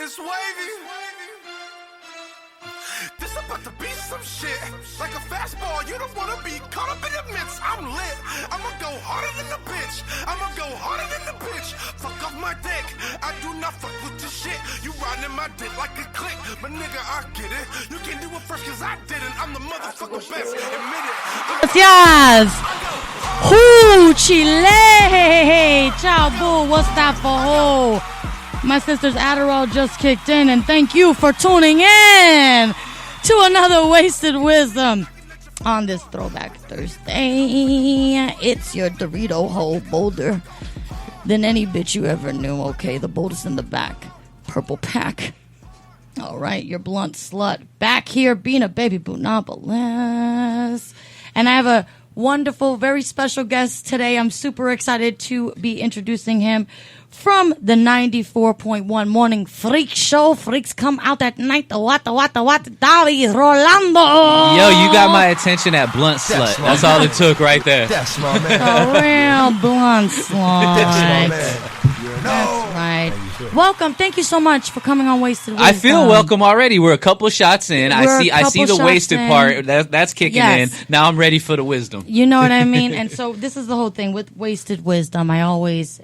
this wavy. This about to be some shit. Like a fastball, you don't wanna be caught up in the midst. I'm lit. I'ma go harder than the bitch. I'ma go harder than the bitch. Fuck off my dick. I do not fuck with this shit. You riding my dick like a click. But nigga, I get it. You can do it first cause I didn't. I'm the motherfucker best. Admit it. Yes. Whoo, Chile. Ciao, boo. What's that for who? My sister's Adderall just kicked in, and thank you for tuning in to another Wasted Wisdom on this Throwback Thursday. It's your Dorito hole bolder than any bitch you ever knew, okay? The boldest in the back. Purple pack. All right, your blunt slut. Back here being a baby boonopolis. And I have a wonderful, very special guest today. I'm super excited to be introducing him from the 94.1 Morning Freak Show. Freaks come out at night. What? Davy is Rolando. Yo, you got my attention at blunt slut. That's all it took right there. That's my man. A real blunt slut. That's my man. That's right. Welcome. Thank you so much for coming on Wasted Wisdom. I feel welcome already. We're a couple shots in. I see the wasted part. That's kicking in. Now I'm ready for the wisdom. You know what I mean? And so this is the whole thing with Wasted Wisdom. I always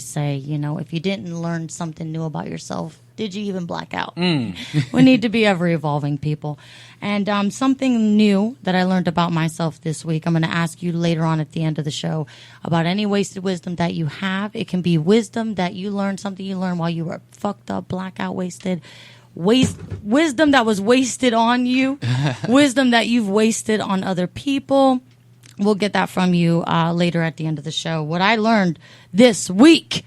say, you know, if you didn't learn something new about yourself, did you even black out? We need to be ever evolving people. And something new that I learned about myself this week, I'm going to ask you later on at the end of the show about any wasted wisdom that you have. It can be wisdom that you learned, something you learned while you were fucked up, blackout, wasted. Wisdom that was wasted on you. Wisdom that you've wasted on other people. We'll get that from you later at the end of the show. What I learned this week,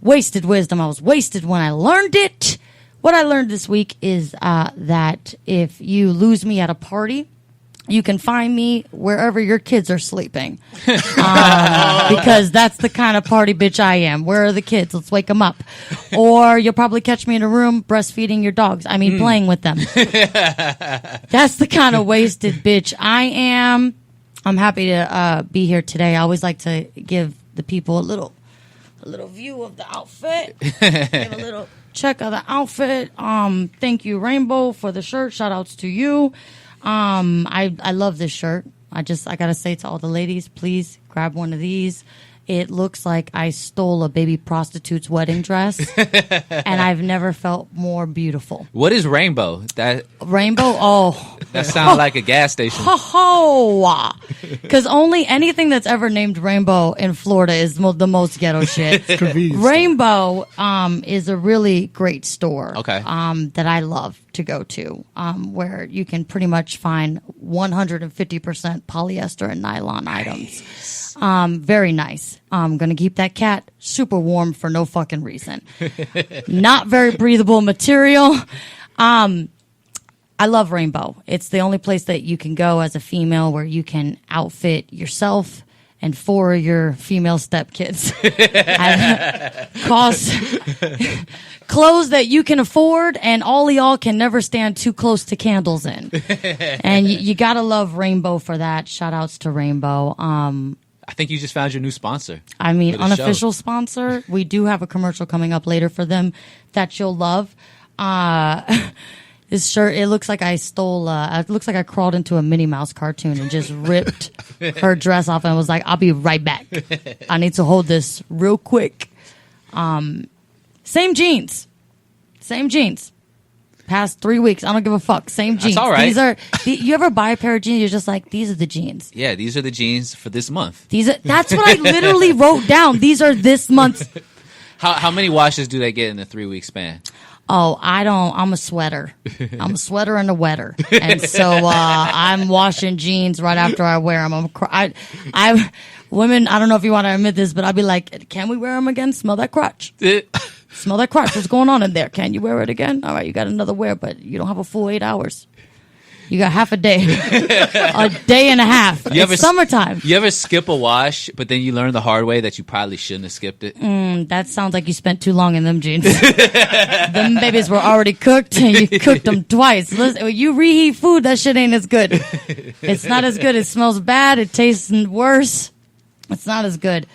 wasted wisdom. I was wasted when I learned it. What I learned this week is that if you lose me at a party, you can find me wherever your kids are sleeping. Because that's the kind of party bitch I am. Where are the kids? Let's wake them up. Or you'll probably catch me in a room breastfeeding your dogs. I mean, playing with them. That's the kind of wasted bitch I am. I'm happy to be here today. I always like to give the people a little view of the outfit. Give a little check of the outfit. Thank you, Rainbow, for the shirt. Shout outs to you. I love this shirt. I gotta say to all the ladies, please grab one of these. It looks like I stole a baby prostitute's wedding dress, and I've never felt more beautiful. What is Rainbow? Rainbow? Oh. That sounds like a gas station. Because only anything that's ever named Rainbow in Florida is the most ghetto shit. Rainbow is a really great store. Okay. That I love to go to, where you can pretty much find 150% polyester and nylon items. Very nice. I'm going to keep that cat super warm for no fucking reason. Not very breathable material. I love Rainbow. It's the only place that you can go as a female where you can outfit yourself and 4 of your female stepkids. Cost clothes that you can afford, and all of y'all can never stand too close to candles in. And you gotta love Rainbow for that. Shout outs to Rainbow. I think you just found your new sponsor. I mean, unofficial sponsor. We do have a commercial coming up later for them that you'll love. This shirt, it looks like I stole, it looks like I crawled into a Minnie Mouse cartoon and just ripped her dress off and was like, I'll be right back. I need to hold this real quick. Same jeans. Past 3 weeks, I don't give a fuck. Same jeans. That's all right. You ever buy a pair of jeans, you're just like, these are the jeans. Yeah, these are the jeans for this month. That's what I literally wrote down. These are this month's. How many washes do they get in a 3-week span? Oh, I'm a sweater. I'm a sweater and a wetter. And so, I'm washing jeans right after I wear them. Women, I don't know if you want to admit this, but I'd be like, can we wear them again? Smell that crotch. Smell that crotch. What's going on in there? Can you wear it again? All right, you got another wear, but you don't have a full 8 hours. You got half a day. A day and a half. It's summertime. You ever skip a wash, but then you learn the hard way that you probably shouldn't have skipped it? That sounds like you spent too long in them jeans. Them babies were already cooked, and you cooked them twice. Listen, when you reheat food, that shit ain't as good. It's not as good. It smells bad. It tastes worse. It's not as good.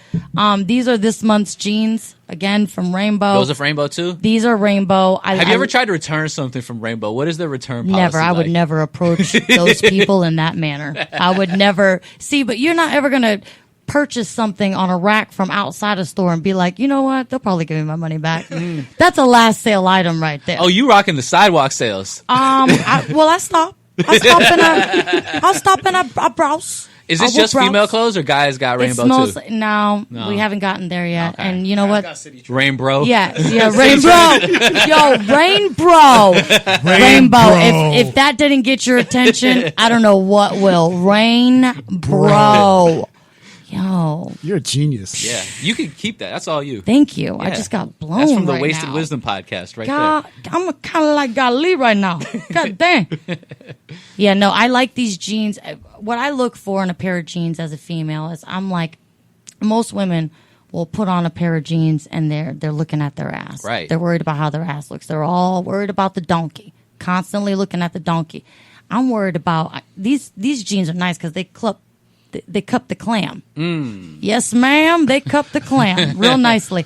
These are this month's jeans, again, from Rainbow. Those are from Rainbow, too? These are Rainbow. Have you ever tried to return something from Rainbow? What is their return policy Never. I would never approach those people in that manner. I would never. See, but you're not ever going to purchase something on a rack from outside a store and be like, you know what? They'll probably give me my money back. That's a last sale item right there. Oh, you rocking the sidewalk sales. I stop. I'll stop and I browse. Is this just female clothes or guys got Rainbow too? No, we haven't gotten there yet. Okay. And you know what? Rainbow. Yeah, Rainbow. Yo, Rainbow. If that didn't get your attention, I don't know what will. Rainbow. Yo, you're a genius. Yeah, you can keep that. That's all you. Thank you. Yeah. I just got blown. That's from the right Wasted now. Wisdom podcast, right God, there. I'm kind of like golly right now. God dang. Yeah, no, I like these jeans. What I look for in a pair of jeans as a female is I'm like, most women will put on a pair of jeans and they're looking at their ass. Right. They're worried about how their ass looks. They're all worried about the donkey. Constantly looking at the donkey. I'm worried about these jeans are nice because they cup the clam. Yes, ma'am. They cup the clam real nicely.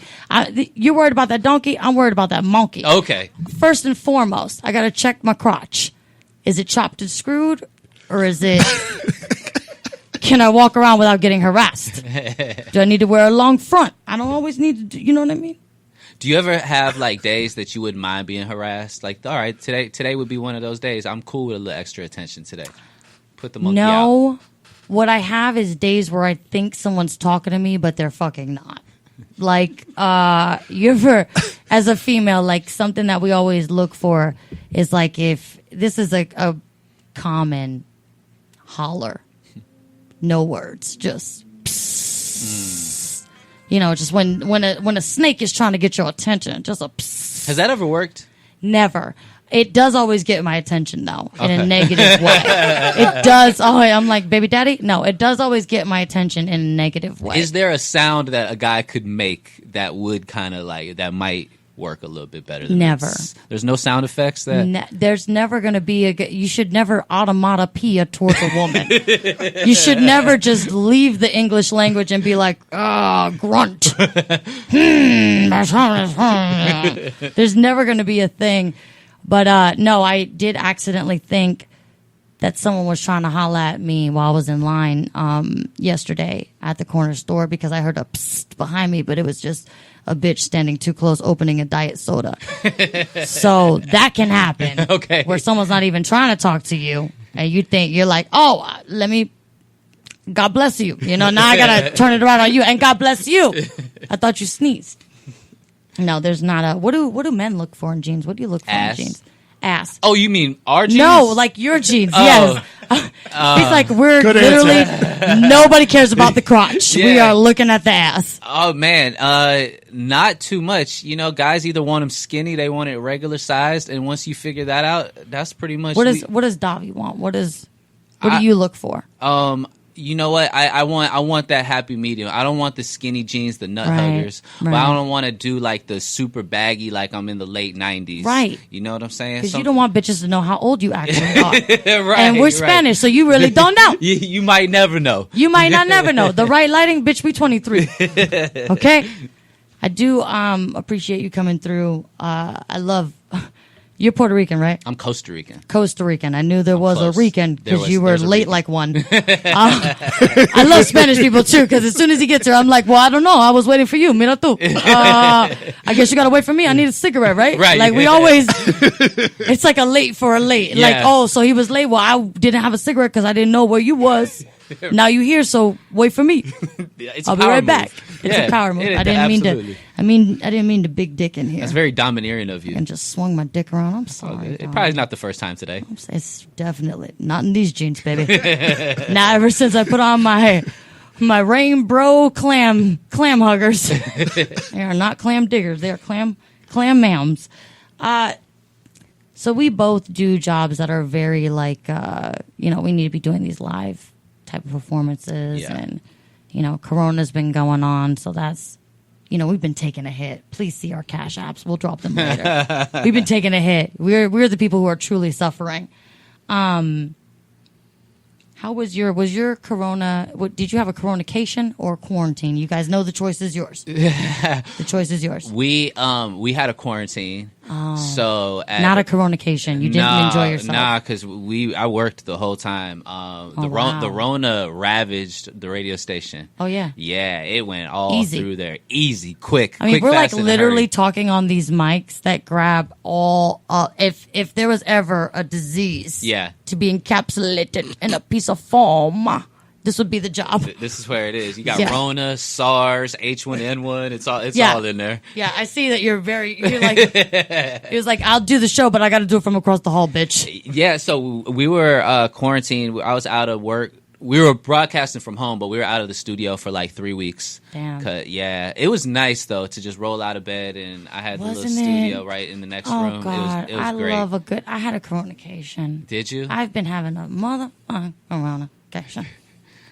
You're worried about that donkey. I'm worried about that monkey. Okay. First and foremost, I got to check my crotch. Is it chopped and screwed, or is it? Can I walk around without getting harassed? Do I need to wear a long front? I don't always need to. You know what I mean? Do you ever have like days that you wouldn't mind being harassed? Like, all right, today would be one of those days. I'm cool with a little extra attention today. Put the monkey out. No. What I have is days where I think someone's talking to me, but they're fucking not. Like, you ever, as a female, like something that we always look for is like if this is a common holler, no words, just psst. You know, just when a snake is trying to get your attention, just a psst. Has that ever worked? Never. It does always get my attention, though, in a negative way. It does. Oh, I'm like, baby daddy? No, it does always get my attention in a negative way. Is there a sound that a guy could make that would kind of like, that might work a little bit better than Never. this? There's no sound effects that? There's never going to be you should never automatopoeia towards a woman. You should never just leave the English language and be like, grunt. There's never going to be a thing. But no, I did accidentally think that someone was trying to holler at me while I was in line yesterday at the corner store because I heard a psst behind me, but it was just a bitch standing too close opening a diet soda. So that can happen. Okay. Where someone's not even trying to talk to you and you think you're like, oh, God bless you. You know, now I got to turn it around on you and God bless you. I thought you sneezed. No, there's not a. What do men look for in jeans? What do you look for in jeans? Ass. Oh, you mean our jeans? No, like your jeans. Yes. He's like, we're Good literally answer. nobody cares about the crotch. Yeah. We are looking at the ass. Oh man, not too much. You know, guys either want them skinny, they want it regular sized, and once you figure that out, that's pretty much. What does Davy want? What do you look for? You know what? I want that happy medium. I don't want the skinny jeans, the nut huggers. But I don't want to do like the super baggy like I'm in the late 90s. Right. You know what I'm saying? Because you don't want bitches to know how old you actually are. Right. And we're Spanish, so you really don't know. You might never know. You might not never know. The right lighting, bitch, we 23. Okay? I do appreciate you coming through. I love... You're Puerto Rican, right? I'm Costa Rican. Costa Rican. I knew there was close. a Rican because you were there's a late Rican. like one. I love Spanish people too because as soon as he gets here, I'm like, well, I don't know. I was waiting for you. Mira tú. I guess you got to wait for me. I need a cigarette, right? Right. Like we always, it's like a late for a late. Yeah. Like, oh, so he was late. Well, I didn't have a cigarette because I didn't know where you was. Now you here, so wait for me. It's I'll a be power right move. back. It's Yeah. a power move. It- I didn't absolutely. mean to. I didn't mean to big dick in here. That's very domineering of you. And just swung my dick around. I'm sorry. It dog. probably not the first time today. It's definitely not in these jeans, baby. Now, ever since I put on my Rainbow clam huggers, they are not clam diggers. They are clam mams. So we both do jobs that are very like, we need to be doing these live type of performances, Yeah. and Corona's been going on, so that's. We've been taking a hit. Please see our cash apps. We'll drop them later. We've been taking a hit. We're the people who are truly suffering. How How was your Corona? Did you have a Coronication or quarantine? You guys know the choice is yours. The choice is yours. We had a quarantine. So not a Coronication. You didn't enjoy yourself. Nah, because I worked the whole time. The Rona ravaged the radio station. Oh yeah. Yeah, it went all through there. Easy, quick. I mean, quick, we're fast, like literally talking on these mics that grab all. If there was ever a disease, to be encapsulated in a piece of foam, this would be the job. This is where it is. You got Rona, SARS, H1N1. It's all in there. Yeah, I see that you're like. It was like, I'll do the show, but I got to do it from across the hall, bitch. Yeah, so we were quarantined. I was out of work. We were broadcasting from home, but we were out of the studio for like 3 weeks. Damn. Yeah, it was nice though to just roll out of bed, and I had the little studio right in the next room. God. It was great. Love a good. I had a Coronication. Did you? I've been having a motherfucking Coronication.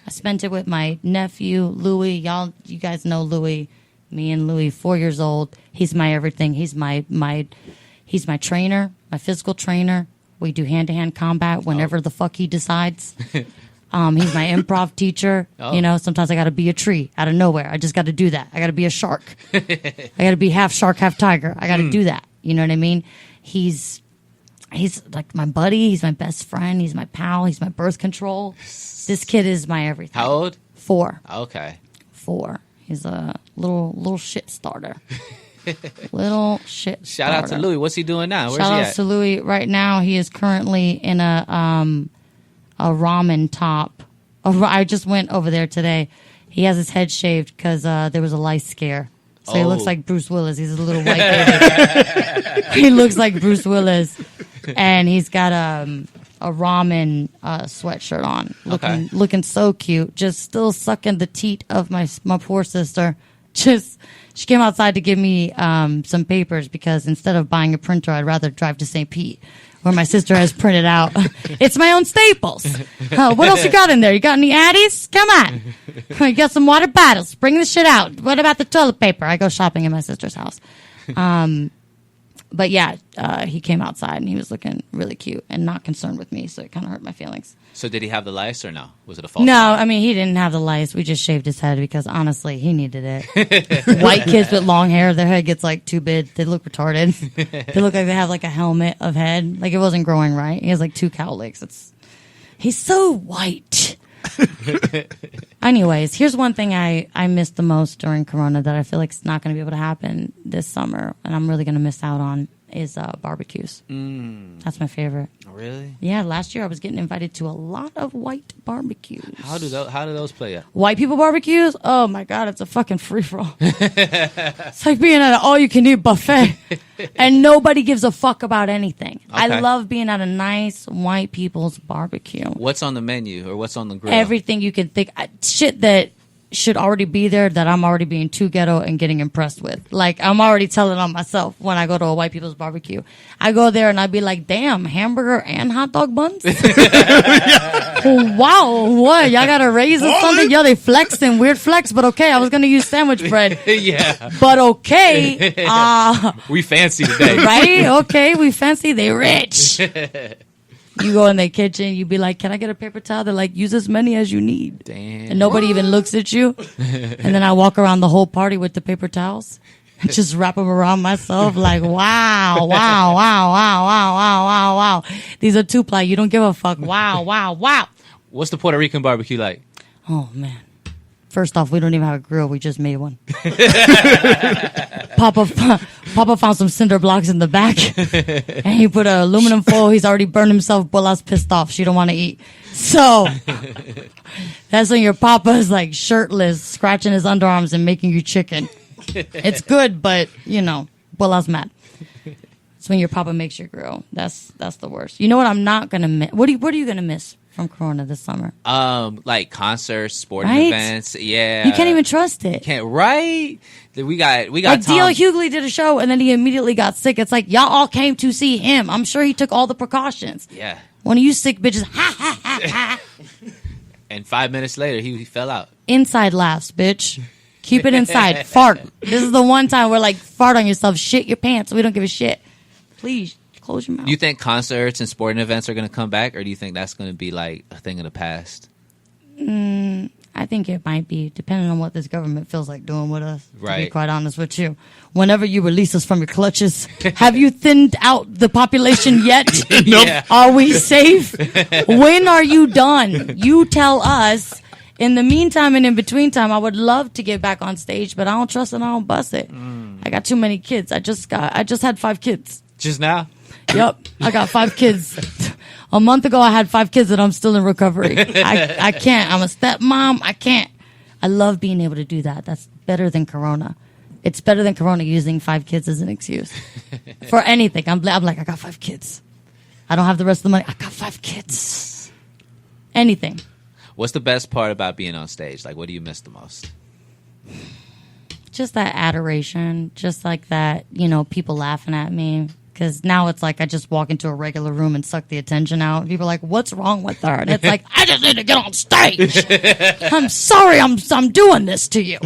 I spent it with my nephew Louis. You guys know Louis. Me and Louis, 4 years old. He's my everything. He's my trainer, my physical trainer. We do hand-to-hand combat whenever the fuck he decides. He's my improv teacher. You know, sometimes I got to be a tree out of nowhere. I just got to do that. I got to be a shark. I got to be half shark, half tiger. I got to do that. You know what I mean? He's like my buddy. He's my best friend. He's my pal. He's my birth control. This kid is my everything. How old? 4. Okay. 4. He's a little shit starter. Little shit Shout out to Louis. What's he doing now? Where's Shout he out at? to Louis. Right now, he is currently in a ramen top. I just went over there today. He has his head shaved because there was a lice scare. So he looks like Bruce Willis. He's a little white baby. He looks like Bruce Willis. And he's got a ramen sweatshirt on. Looking so cute. Just still sucking the teat of my poor sister. She came outside to give me some papers because instead of buying a printer, I'd rather drive to St. Pete, where my sister has printed out. It's my own staples. What else you got in there? You got any Addies? Come on. You got some water bottles. Bring the shit out. What about the toilet paper? I go shopping in my sister's house. But yeah, he came outside and he was looking really cute and not concerned with me, so it kind of hurt my feelings. So did he have the lice or no? Was it a false? No, I mean, he didn't have the lice. We just shaved his head because honestly, he needed it. White kids with long hair, their head gets like too big. They look retarded. They look like they have like a helmet of head. Like it wasn't growing right. He has like 2 cowlicks. He's so white. Anyways, here's one thing I missed the most during Corona that I feel like it's not going to be able to happen this summer, and I'm really going to miss out on is barbecues. That's my favorite. Really? Yeah, last year I was getting invited to a lot of white barbecues. How do those play out? White people barbecues? Oh my God, it's a fucking free-for-all. It's like being at an all-you-can-eat buffet. And nobody gives a fuck about anything. Okay. I love being at a nice white people's barbecue. What's on the menu or what's on the grill? Everything you can think. Shit that should already be there that I'm already being too ghetto and getting impressed with. Like, I'm already telling on myself when I go to a white people's barbecue. I go there and I'd be like, damn, hamburger and hot dog buns? Wow, what? Y'all got a raise or something? Yo, they flexing. Weird flex, but okay. I was going to use sandwich bread. Yeah. But okay. We fancy today. Right? Okay, we fancy. They rich. You go in their kitchen, you be like, can I get a paper towel? They're like, use as many as you need. Damn. And nobody even looks at you. And then I walk around the whole party with the paper towels and just wrap them around myself like, wow, wow, wow, wow, wow, wow, wow, wow. These are 2-ply. You don't give a fuck. Wow, wow, wow. What's the Puerto Rican barbecue like? Oh, man. First off, we don't even have a grill. We just made one. Papa found some cinder blocks in the back, and he put an aluminum foil. He's already burned himself. Bola's pissed off. She don't want to eat. So that's when your papa is like shirtless, scratching his underarms and making you chicken. It's good, but you know, Bola's mad. It's when your papa makes your grill. That's the worst. You know what? I'm not gonna miss. What are you gonna miss from Corona this summer? Like concerts, sporting events. Yeah, you can't even trust it. Can't, right? We got. Like D.L. Hughley did a show and then he immediately got sick. It's like y'all all came to see him. I'm sure he took all the precautions. Yeah. One of you sick bitches, ha ha ha ha. And 5 minutes later, he fell out. Inside laughs, bitch. Keep it inside. Fart. This is the one time where like fart on yourself, shit your pants. We don't give a shit. Please Close your mouth. Do you think concerts and sporting events are going to come back, or do you think that's going to be like a thing of the past? I think it might be, depending on what this government feels like doing with us, to be Right. quite honest with you. Whenever you release us from your clutches, have you thinned out the population yet? Nope. Yeah. Are we safe? When are you done? You tell us. In the meantime and in between time, I would love to get back on stage, but I don't trust it. I don't bust it. I got too many kids. I just had 5 kids. Just now? Yep, I got 5 kids. A month ago, I had 5 kids, and I'm still in recovery. I can't. I'm a stepmom. I can't. I love being able to do that. That's better than Corona. It's better than Corona using 5 kids as an excuse for anything. I'm like, I got 5 kids. I don't have the rest of the money. I got 5 kids. Anything. What's the best part about being on stage? Like, what do you miss the most? Just that adoration. Just like that, people laughing at me. Because now it's like I just walk into a regular room and suck the attention out. People are like, what's wrong with her? And it's like, I just need to get on stage. I'm sorry I'm doing this to you.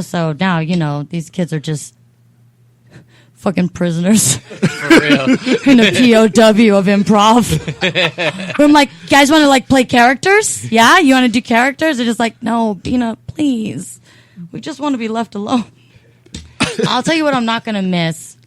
So now, these kids are just fucking prisoners. For real. In a POW of improv. I'm like, you guys want to like play characters? Yeah? You want to do characters? They're just like, no, Bina, please. We just want to be left alone. I'll tell you what I'm not going to miss.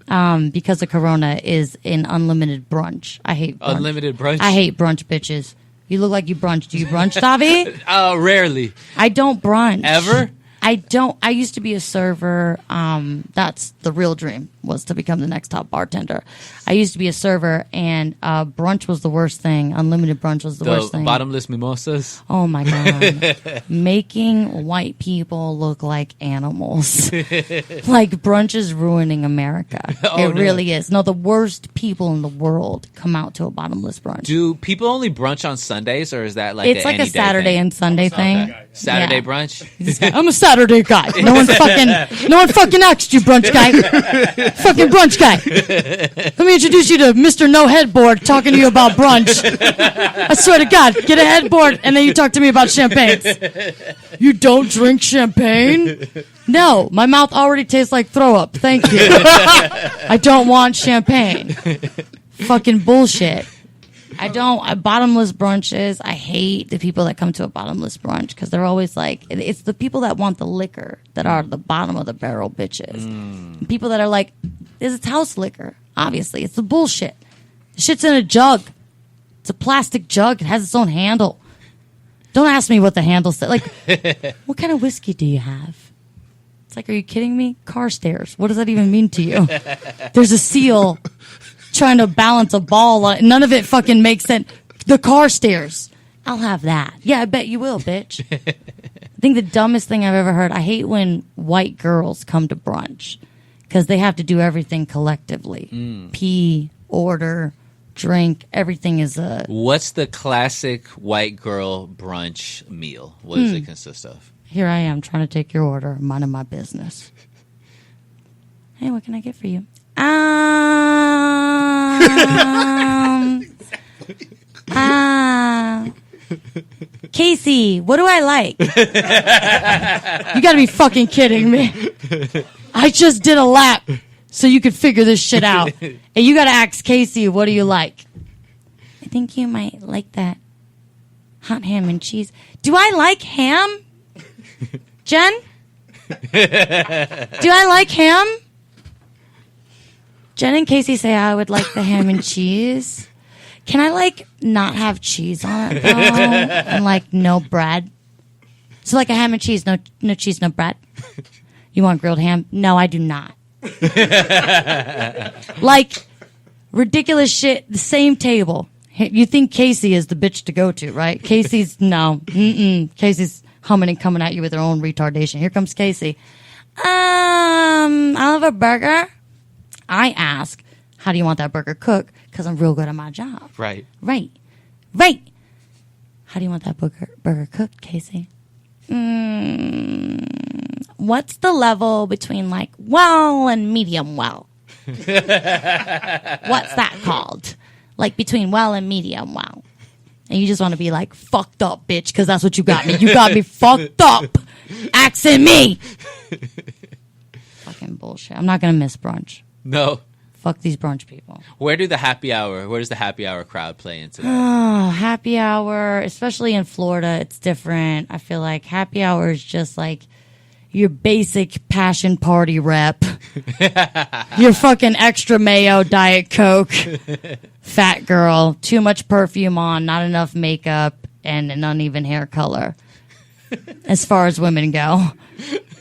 Because of Corona is an unlimited brunch. I hate brunch. Unlimited brunch? I hate brunch, bitches. You look like you brunch. Do you brunch, Davy? Rarely. I don't brunch. Ever? I don't. I used to be a server. That's the real dream, was to become the next top bartender. I used to be a server, and brunch was the worst thing. Unlimited brunch was the worst thing. Bottomless mimosas? Oh, my God. Making white people look like animals. Like, brunch is ruining America. It really is. No, the worst people in the world come out to a bottomless brunch. Do people only brunch on Sundays, or is that like It's like a Saturday thing? and Sunday thing. Saturday Yeah. brunch? I'm a Saturday guy. No one fucking asked you, brunch guy. Fucking brunch guy. Let me introduce you to Mr. No Headboard talking to you about brunch. I swear to God, get a headboard and then you talk to me about champagnes. You don't drink champagne? No, my mouth already tastes like throw up. Thank you. I don't want champagne. Fucking bullshit. Bottomless brunches. I hate the people that come to a bottomless brunch because they're always like, it's the people that want the liquor that are the bottom of the barrel bitches. People that are like, this is house liquor. Obviously, it's the bullshit. The shit's in a jug. It's a plastic jug. It has its own handle. Don't ask me what the handle says. Like, what kind of whiskey do you have? It's like, are you kidding me? Carstairs. What does that even mean to you? There's a seal trying to balance a ball on it. None of it fucking makes sense. The Carstairs. I'll have that. Yeah, I bet you will, bitch. I think the dumbest thing I've ever heard, I hate when white girls come to brunch because they have to do everything collectively. Pee, order, drink, everything is a... What's the classic white girl brunch meal? What does it consist of? Here I am trying to take your order, minding my business. Hey, what can I get for you? Casey, what do I like? You gotta be fucking kidding me. I just did a lap so you could figure this shit out. And you gotta ask Casey, what do you like? I think you might like that hot ham and cheese. Do I like ham? Jen? Do I like ham? Jen and Casey say I would like the ham and cheese. Can I, like, not have cheese on it, though? And, like, no bread? So, like, a ham and cheese, no cheese, no bread? You want grilled ham? No, I do not. Like, ridiculous shit, the same table. You think Casey is the bitch to go to, right? Casey's, no. Casey's humming and coming at you with her own retardation. Here comes Casey. I'll have a burger. I ask, how do you want that burger cooked? Because I'm real good at my job. Right. How do you want that burger cooked, Casey? What's the level between, like, well and medium well? What's that called? Like, between well and medium well. And you just want to be like, fucked up, bitch, because that's what you got me. You got me fucked up. Axing me. Fucking bullshit. I'm not going to miss brunch. No. Fuck these brunch people. Where does the happy hour crowd play into that? Oh, happy hour, especially in Florida, it's different. I feel like happy hour is just like your basic passion party rep. Your fucking extra mayo, Diet Coke, fat girl, too much perfume on, not enough makeup, and an uneven hair color. As far as women go.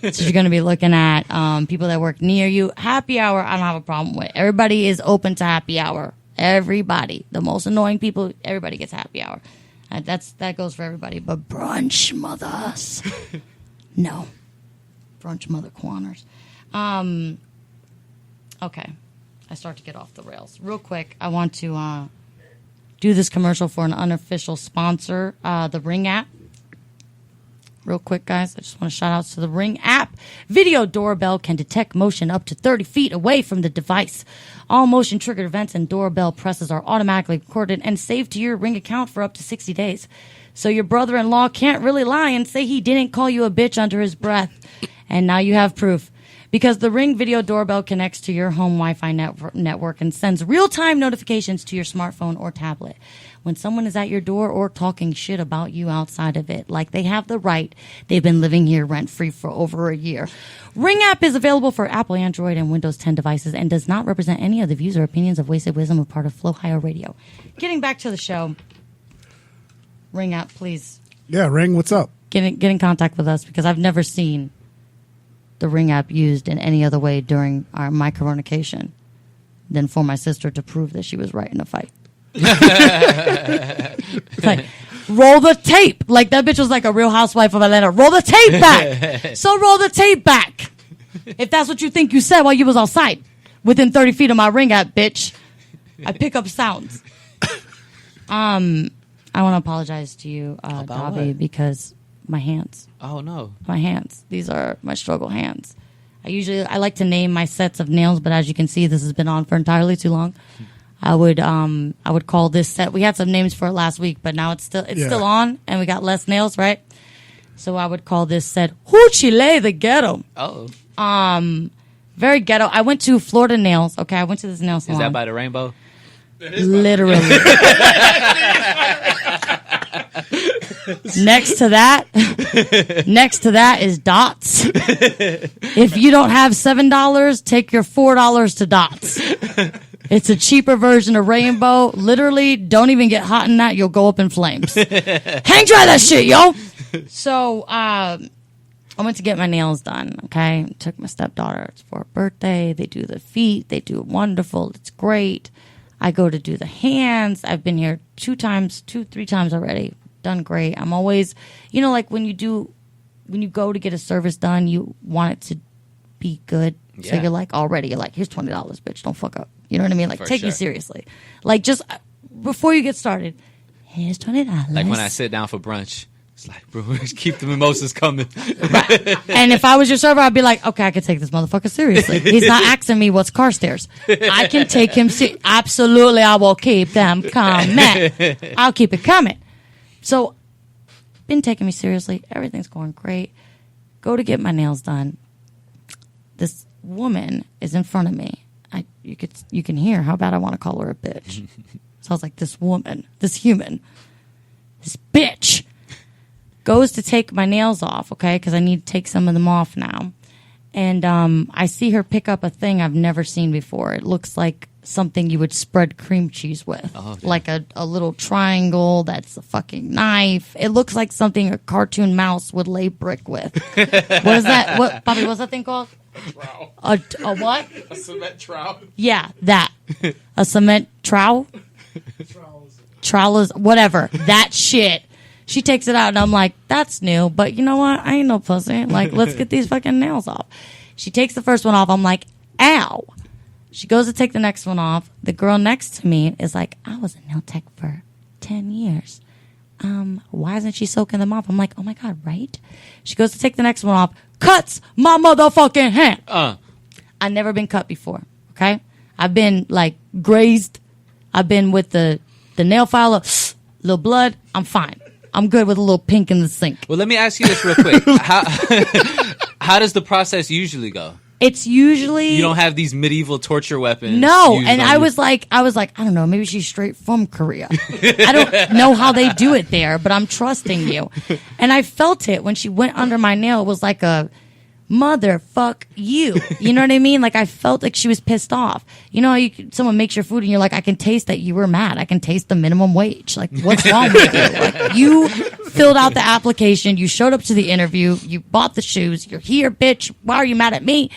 So you're going to be looking at people that work near you. Happy hour, I don't have a problem with. Everybody is open to happy hour. Everybody. The most annoying people, everybody gets happy hour. That goes for everybody. But brunch mothers. No. Brunch mother corners. Okay. I start to get off the rails. Real quick, I want to do this commercial for an unofficial sponsor, the Ring app. Real quick, guys, I just want to shout out to the Ring app. Video doorbell can detect motion up to 30 feet away from the device. All motion-triggered events and doorbell presses are automatically recorded and saved to your Ring account for up to 60 days. So your brother-in-law can't really lie and say he didn't call you a bitch under his breath. And now you have proof. Because the Ring video doorbell connects to your home Wi-Fi network and sends real-time notifications to your smartphone or tablet. When someone is at your door or talking shit about you outside of it, like they have the right, they've been living here rent-free for over a year. Ring app is available for Apple, Android, and Windows 10 devices and does not represent any of the views or opinions of Wasted Wisdom or part of Flow Higher Radio. Getting back to the show, Ring app, please. Yeah, Ring, what's up? Get in contact with us because I've never seen the Ring app used in any other way during my coronation than for my sister to prove that she was right in a fight. Like, roll the tape. Like, that bitch was like a Real Housewife of Atlanta. Roll the tape back. So roll the tape back. If that's what you think you said while you was outside. Within 30 feet of my Ring app, bitch. I pick up sounds. I want to apologize to you, Davy, because my hands. Oh, no. My hands. These are my struggle hands. I like to name my sets of nails, but as you can see, this has been on for entirely too long. I would call this set. We had some names for it last week, but now it's still on, and we got less nails, right? So I would call this set Chile the Ghetto. Oh. Very ghetto. I went to Florida Nails. Okay, I went to this nail salon. Is that by the rainbow? Literally. Next to that is Dots. If you don't have $7, take your $4 to Dots. It's a cheaper version of Rainbow. Literally, don't even get hot in that. You'll go up in flames. Hang dry that shit, yo. So, I went to get my nails done, okay? Took my stepdaughter. It's for her birthday. They do the feet. They do it wonderful. It's great. I go to do the hands. I've been here 3 times already. Done great. I'm always, like when you go to get a service done, you want it to be good. Yeah. So you're like, here's $20, bitch. Don't fuck up. You know what I mean? Like, For take sure. me seriously. Like, just before you get started, here's $20. Like when I sit down for brunch, it's like, bro, keep the mimosas coming. Right. And if I was your server, I'd be like, okay, I can take this motherfucker seriously. He's not asking me what's car stairs. I can take him absolutely, I will keep them coming. I'll keep it coming. So, been taking me seriously. Everything's going great. Go to get my nails done. This woman is in front of me. You can hear how bad I want to call her a bitch. So I was like, this woman, this human, this bitch goes to take my nails off, okay? Because I need to take some of them off now. And I see her pick up a thing I've never seen before. It looks like something you would spread cream cheese with. Oh, like a little triangle that's a fucking knife. It looks like something a cartoon mouse would lay brick with. What is that? What, Bobby, what's that thing called? A what? A cement trowel. Yeah, that. A cement trowel? Trowels, whatever. That shit. She takes it out, and I'm like, that's new, but you know what? I ain't no pussy. Like, let's get these fucking nails off. She takes the first one off. I'm like, ow. She goes to take the next one off. The girl next to me is like, I was a nail tech for 10 years. Why isn't she soaking them off? I'm like, oh my God, right? She goes to take the next one off, cuts my motherfucking hand. I've never been cut before, okay? I've been, like, grazed. I've been with the nail file, little blood. I'm fine. I'm good with a little pink in the sink. Well, let me ask you this real quick. How does the process usually go? It's usually You don't have these medieval torture weapons. No, used and on I you. was like, I don't know, maybe she's straight from Korea. I don't know how they do it there, but I'm trusting you. And I felt it when she went under my nail. It was like a motherfuck you. You know what I mean? Like I felt like she was pissed off. You know, how someone makes your food and you're like, I can taste that you were mad. I can taste the minimum wage. Like, what's wrong with you? Like, you filled out the application. You showed up to the interview. You bought the shoes. You're here, bitch. Why are you mad at me?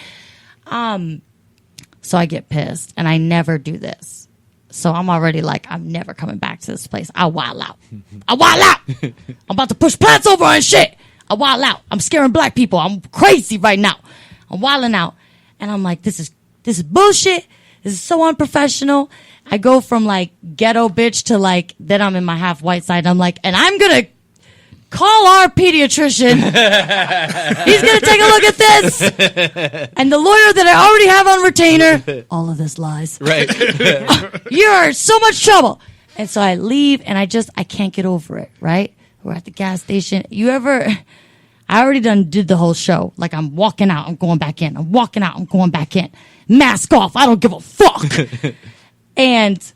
So I get pissed and I never do this. So I'm already like, I'm never coming back to this place. I wild out. I wild out. I'm about to push plants over and shit. I wild out. I'm scaring black people. I'm crazy right now. I'm wilding out. And I'm like, this is bullshit. This is so unprofessional. I go from like ghetto bitch to like, then I'm in my half white side. I'm like, and I'm going to call our pediatrician. He's going to take a look at this. And the lawyer that I already have on retainer, all of this lies. Right. You're in so much trouble. And so I leave and I can't get over it, right? We're at the gas station. I already did the whole show. Like I'm walking out, I'm going back in. I'm walking out, I'm going back in. Mask off. I don't give a fuck. And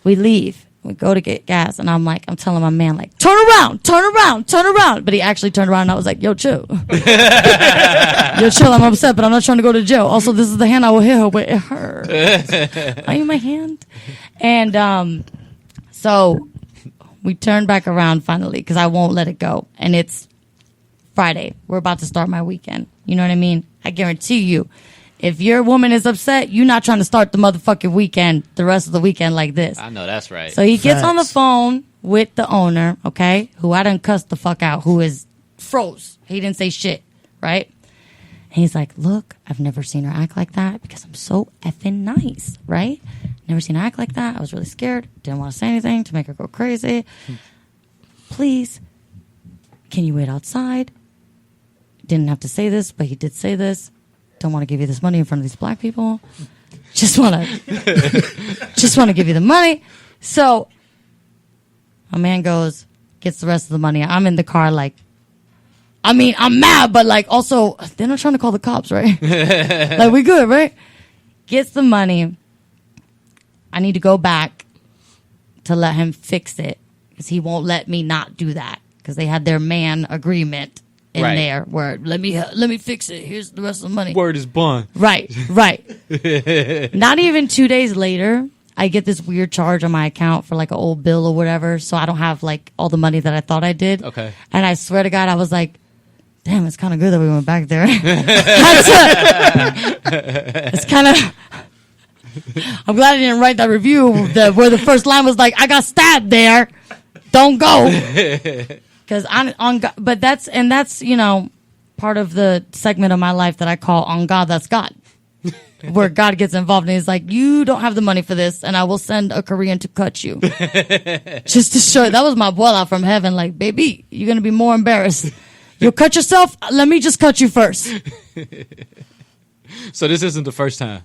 we leave. We go to get gas, and I'm telling my man, like, turn around. But he actually turned around, and I was like, yo, chill. Yo, chill, I'm upset, but I'm not trying to go to jail. Also, this is the hand I will hit her with. It hurts. Are you my hand? And so we turn back around finally, because I won't let it go. And it's Friday. We're about to start my weekend. You know what I mean? I guarantee you, if your woman is upset, you're not trying to start the motherfucking weekend, the rest of the weekend like this. I know that's right. So he gets on the phone with the owner, okay, who I done cussed the fuck out, who is froze. He didn't say shit, right? And he's like, look, I've never seen her act like that because I'm so effing nice, right? Never seen her act like that. I was really scared. Didn't want to say anything to make her go crazy. Please, can you wait outside? Didn't have to say this, but he did say this. Don't want to give you this money in front of these black people. Just want to give you the money. So a man goes, gets the rest of the money. I'm in the car like, I'm mad, but like also they're not trying to call the cops, right? Like we good, right? Gets the money. I need to go back to let him fix it because he won't let me not do that because they had their man agreement in there where let me fix it. Here's the rest of the money. Word is bond. Right. Not even 2 days later, I get this weird charge on my account for like an old bill or whatever. So I don't have like all the money that I thought I did. Okay. And I swear to God, I was like, damn, it's kind of good that we went back there. It's kind of. I'm glad I didn't write that review where the first line was like, I got stabbed there. Don't go. Because but that's part of the segment of my life that I call On God, That's God, where God gets involved and he's like, you don't have the money for this, and I will send a Korean to cut you, just to show. That was my boil from heaven. Like, baby, you're gonna be more embarrassed. You'll cut yourself. Let me just cut you first. So this isn't the first time.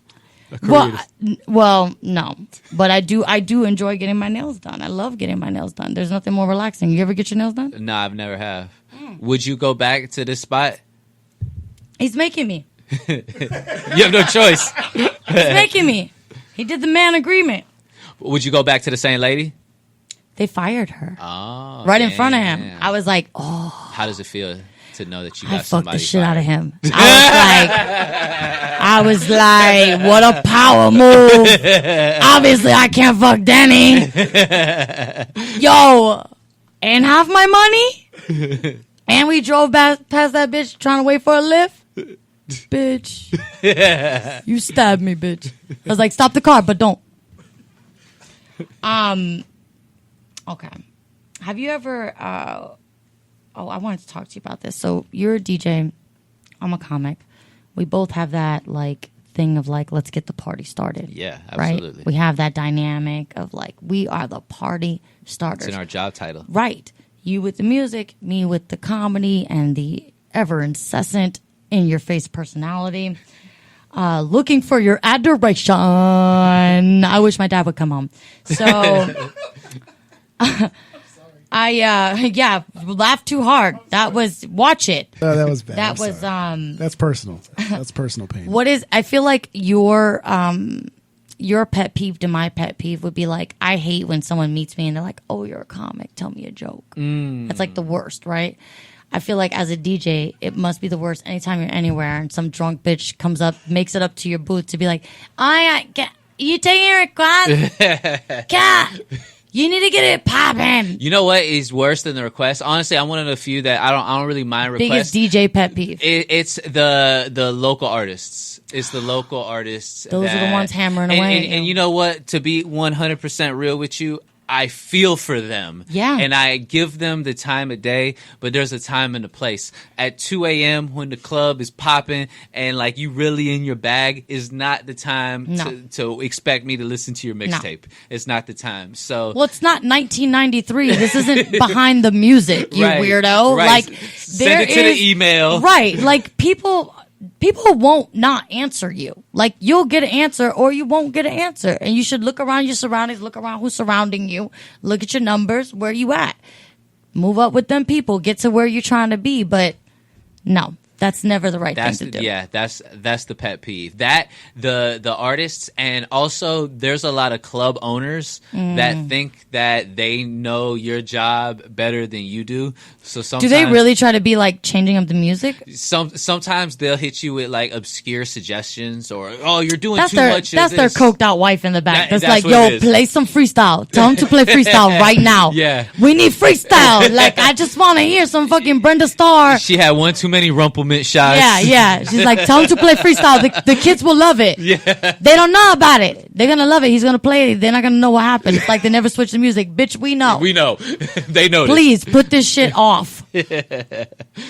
Well, no, but I do enjoy getting my nails done. I love getting my nails done. There's nothing more relaxing. You ever get your nails done? No, I've never have. Would you go back to this spot? He's making me. You have no choice. He's making me. He did the man agreement. Would you go back to the same lady? They fired her. Oh, right in front of him. I was like, oh. How does it feel to know that you I got somebody fucked the shit fired? out of him. I was like, what a power move. Obviously, I can't fuck Danny. Yo, and half my money? And we drove past that bitch trying to wait for a lift? Bitch. You stabbed me, bitch. I was like, stop the car, but don't. Okay. Have you ever... I wanted to talk to you about this. So you're a DJ. I'm a comic. We both have that like thing of like, let's get the party started. Yeah, absolutely. Right? We have that dynamic of like, we are the party starters. It's in our job title. Right. You with the music, me with the comedy and the ever incessant in your face personality. Looking for your adoration. I wish my dad would come home. So... laughed too hard. That was watch it. Oh, that was bad. That was sorry. That's personal. That's personal pain. I feel like your pet peeve to my pet peeve would be like, I hate when someone meets me and they're like, oh, you're a comic, tell me a joke. That's like the worst, right? I feel like as a DJ, it must be the worst anytime you're anywhere and some drunk bitch comes up, makes it up to your booth to be like, you taking your request? God, you need to get it popping. You know what is worse than the request? Honestly, I'm one of the few that I don't really mind requests. Biggest DJ pet peeve. It's the local artists. It's the local artists. Those are the ones hammering away. And you know what? To be 100% real with you, I feel for them. Yeah. And I give them the time of day, but there's a time and a place. At 2 a.m. when the club is popping and like you really in your bag is not the time to expect me to listen to your mixtape. No. It's not the time. So well, it's not 1993. This isn't behind the music, you weirdo. Right. Like send it to the email. Right. Like people won't not answer you. Like you'll get an answer or you won't get an answer. And you should look around your surroundings, look around who's surrounding you, look at your numbers, where you at. Move up with them people, get to where you're trying to be, but no. That's never the right thing to do. Yeah, that's the pet peeve. That the artists, and also there's a lot of club owners that think that they know your job better than you do. So sometimes, do they really try to be like changing up the music? Sometimes they'll hit you with like obscure suggestions or you're doing too much. That's their coked out wife in the back. That's like, yo, play some freestyle. Tell them to play freestyle right now. Yeah, we need freestyle. Like I just want to hear some fucking Brenda Starr. She had one too many Rumplemint shots. Yeah. She's like, tell him to play freestyle. The kids will love it. Yeah. They don't know about it. They're going to love it. He's going to play it. They're not going to know what happened. It's like they never switched the music. Bitch, we know. We know. They know. Please put this shit off. I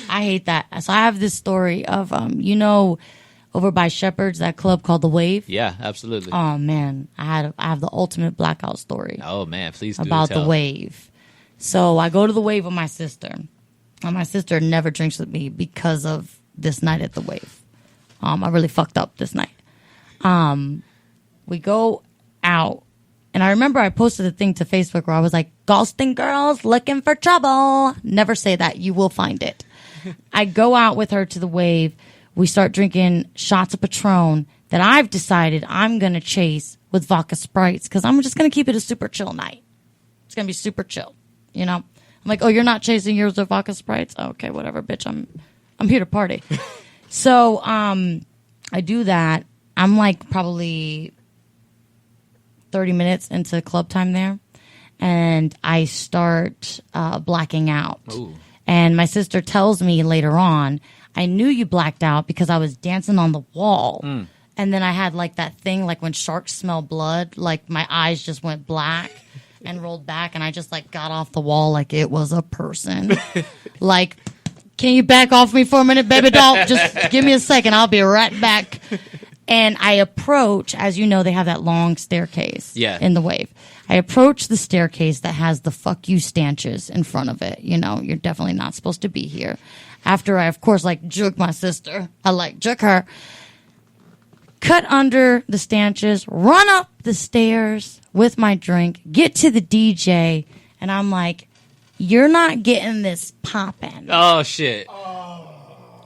hate that. So I have this story of, over by Shepherd's, that club called The Wave. Yeah, absolutely. Oh, man. I have the ultimate blackout story. Oh, man. Please do about tell. The Wave. So I go to The Wave with my sister. And my sister never drinks with me because of this night at The Wave. I really fucked up this night. We go out, and I remember I posted a thing to Facebook where I was like, ghosting girls looking for trouble. Never say that. You will find it. I go out with her to The Wave. We start drinking shots of Patron that I've decided I'm going to chase with vodka Sprites because I'm just going to keep it a super chill night. It's going to be super chill, you know? I'm like, oh, you're not chasing yours with vodka Sprites? Okay, whatever, bitch. I'm here to party. So I do that. I'm like probably 30 minutes into club time there. And I start blacking out. Ooh. And my sister tells me later on, I knew you blacked out because I was dancing on the wall. Mm. And then I had like that thing, like when sharks smell blood, like my eyes just went black and rolled back. And I just like got off the wall like it was a person. Like, can you back off me for a minute, baby doll? Just give me a second. I'll be right back. And I approach, as you know, they have that long staircase in The Wave. I approach the staircase that has the fuck you stanches in front of it. You know, you're definitely not supposed to be here. After I, of course, like juke my sister. I like juke her. Cut under the stanches, run up the stairs with my drink, get to the DJ, and I'm like, you're not getting this poppin'. Oh, shit.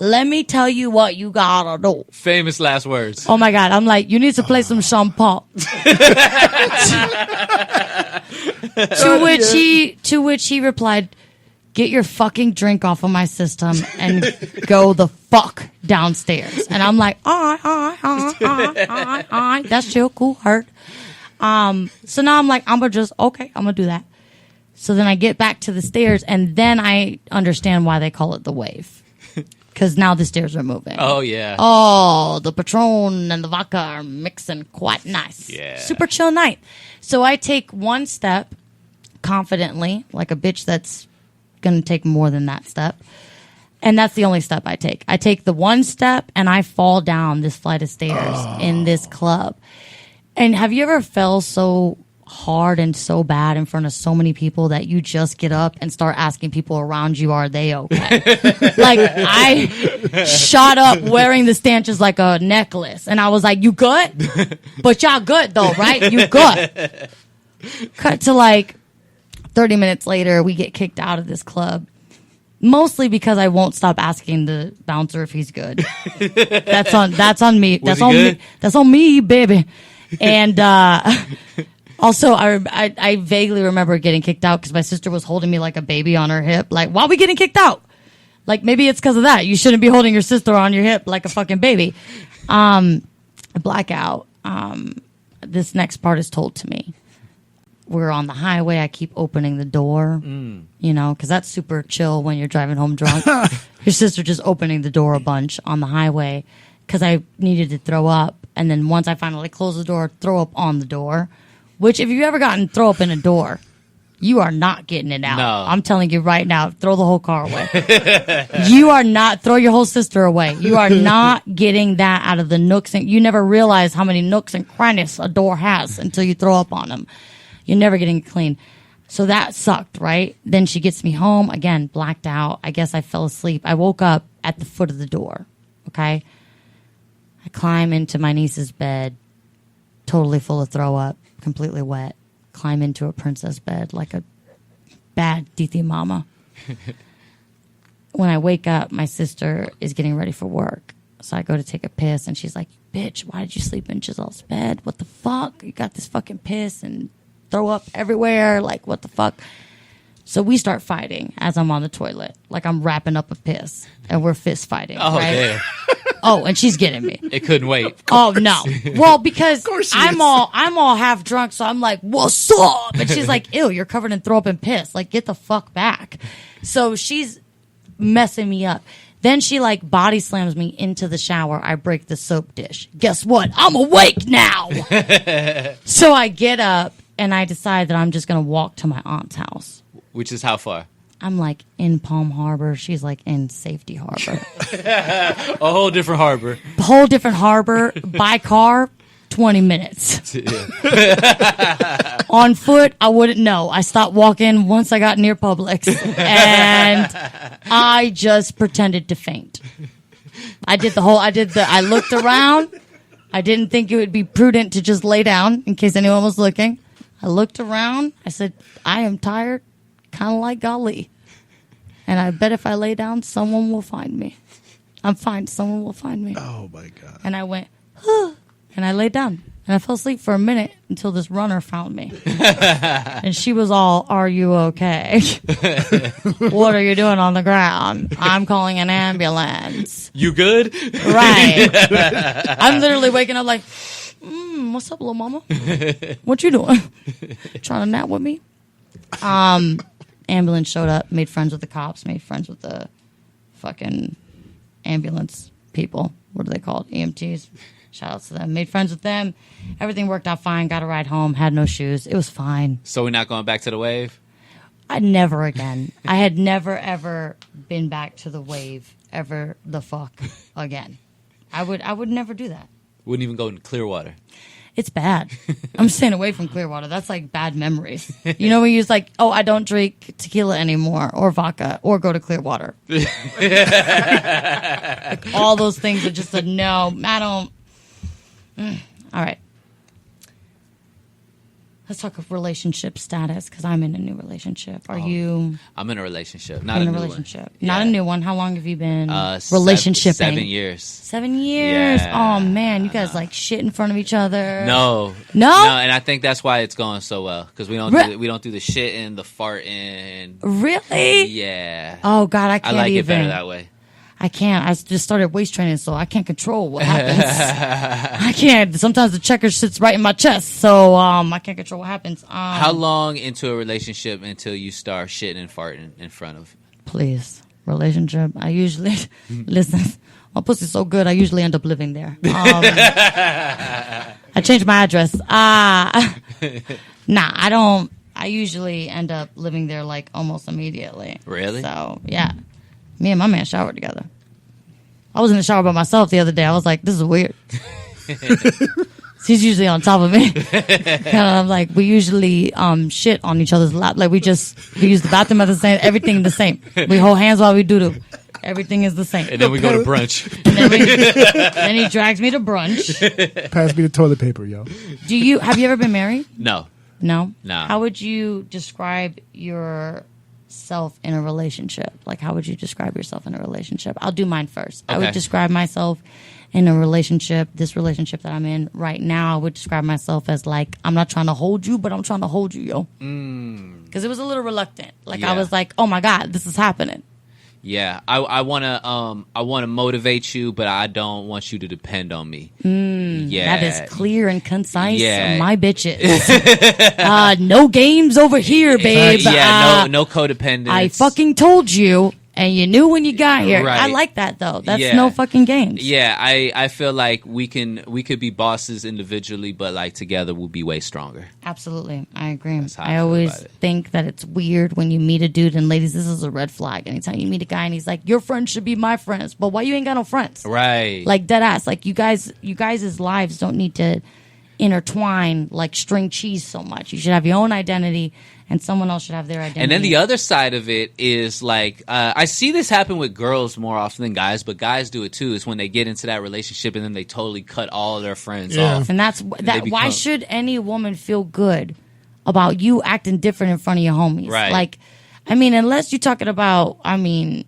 Let me tell you what you gotta do. Famous last words. Oh, my God. I'm like, you need to play some Sean Paul. To which he replied, get your fucking drink off of my system and go the fuck downstairs. And I'm like, all right. That's chill, cool, hurt. So now I'm like, I'm going to do that. So then I get back to the stairs, and then I understand why they call it The Wave. Because now the stairs are moving. Oh, yeah. Oh, the Patron and the vodka are mixing quite nice. Yeah. Super chill night. So I take one step confidently, like a bitch that's going to take more than that step. And that's the only step I take. I take the one step, and I fall down this flight of stairs in this club. And have you ever fell so hard and so bad in front of so many people that you just get up and start asking people around you, are they okay? Like, I shot up wearing the stanches like a necklace, and I was like, you good? But y'all good though, right? You good. Cut to like 30 minutes later, we get kicked out of this club. Mostly because I won't stop asking the bouncer if he's good. That's on me. Was he good? That's on me, baby. And also, I vaguely remember getting kicked out because my sister was holding me like a baby on her hip. Like, why are we getting kicked out? Like, maybe it's because of that. You shouldn't be holding your sister on your hip like a fucking baby. Blackout. This next part is told to me. We're on the highway. I keep opening the door, because that's super chill when you're driving home drunk. Your sister just opening the door a bunch on the highway because I needed to throw up. And then once I finally close the door, throw up on the door, which if you've ever gotten throw up in a door, you are not getting it out. No. I'm telling you right now, throw the whole car away. Throw your whole sister away. You are not getting that out of the nooks. And you never realize how many nooks and crannies a door has until you throw up on them. You're never getting it clean. So that sucked, right? Then she gets me home, again, blacked out. I guess I fell asleep. I woke up at the foot of the door, okay? I climb into my niece's bed, totally full of throw up, completely wet. Climb into a princess bed like a bad Titi mama. When I wake up, my sister is getting ready for work. So I go to take a piss, and she's like, bitch, why did you sleep in Giselle's bed? What the fuck? You got this fucking piss and throw up everywhere. Like, what the fuck? So we start fighting as I'm on the toilet. Like, I'm wrapping up a piss, and we're fist fighting. Oh, right? damn. Oh, and she's getting me. It couldn't wait. Oh, no. Well, because I'm all half drunk, so I'm like, what's up? And she's like, ew, you're covered in throw up and piss. Like, get the fuck back. So she's messing me up. Then she like body slams me into the shower. I break the soap dish. Guess what? I'm awake now. So I get up and I decide that I'm just going to walk to my aunt's house. Which is how far? I'm like in Palm Harbor. She's like in Safety Harbor. A whole different harbor. Whole different harbor. By car, 20 minutes. On foot, I wouldn't know. I stopped walking once I got near Publix. And I just pretended to faint. I looked around. I didn't think it would be prudent to just lay down in case anyone was looking. I looked around. I said, I am tired, kind of like Ali. And I bet if I lay down, someone will find me. I'm fine. Someone will find me. Oh, my God. And I went, huh, and I laid down. And I fell asleep for a minute until this runner found me. And she was all, are you okay? What are you doing on the ground? I'm calling an ambulance. You good? Right. I'm literally waking up like, what's up, little mama? What you doing? Trying to nap with me? Ambulance showed up, made friends with the cops, made friends with the fucking ambulance people. What are they called? EMTs. Shout out to them. Made friends with them. Everything worked out fine. Got a ride home. Had no shoes. It was fine. So we're not going back to the wave? Never again. I had never, ever been back to the wave ever the fuck again. I would never do that. Wouldn't even go in Clearwater. It's bad. I'm staying away from Clearwater. That's like bad memories. You know, when you're like, oh, I don't drink tequila anymore or vodka or go to Clearwater. Like, all those things are just a no. I don't. All right. Let's talk of relationship status because I'm in a new relationship. Are you? I'm in a relationship. Not in a a new relationship. one. Not Yeah. a new one. How long have you been relationshiping? 7 years. 7 years. Yeah, Oh man, you guys like shit in front of each other. No, No? and I think that's why it's going so well because we don't do the shitting, the farting. Really? Yeah. Oh God, I I can't like even. it better that way. I can't. I just started waist training, so I can't control what happens. I can't. Sometimes the checker sits right in my chest, so I can't control what happens. How long into a relationship until you start shitting and farting in front of? Please, relationship. I usually listen. My pussy's so good. I usually end up living there. I changed my address. Nah, I don't. I usually end up living there like almost immediately. Really? So yeah, me and my man showered together. I was in the shower by myself the other day. I was like, this is weird. He's usually on top of me. And I'm like, we usually shit on each other's lap. Like we use the bathroom at the same, everything the same. We hold hands while we do. Everything is the same. And then we go to brunch. And then he drags me to brunch. Pass me the toilet paper, yo. Have you ever been married? No. No? Nah. How would you describe yourself in a relationship? Like, how would you describe yourself in a relationship? I'll do mine first. I Okay. would describe myself in a relationship, this relationship that I'm in right now, I would describe myself as like, I'm not trying to hold you, but I'm trying to hold you, yo. Because it was a little reluctant. Like, Yeah. I was like, oh my God, this is happening. Yeah, I wanna motivate you, but I don't want you to depend on me. Yeah, That is clear and concise. Yeah. My bitches. No games over here, babe. No codependence. I fucking told you, and you knew when you got here. Right. I like that though. That's Yeah. no fucking games. Yeah, I feel like we could be bosses individually, but like together we'll be way stronger. Absolutely, I agree. That's how I I feel always about it. think that it's weird when you meet a dude, and ladies, this is a red flag. Anytime you meet a guy and he's like, "Your friends should be my friends," but why you ain't got no friends? Right. Like dead ass. Like you guys' lives don't need to intertwine like string cheese so much. You should have your own identity, and someone else should have their identity. And then the other side of it is like I see this happen with girls more often than guys, but guys do it too. Is when they get into that relationship and then they totally cut all of their friends Yeah. off. And that's that. Why should any woman feel good about you acting different in front of your homies? Right. Like, I mean, unless you're talking about, and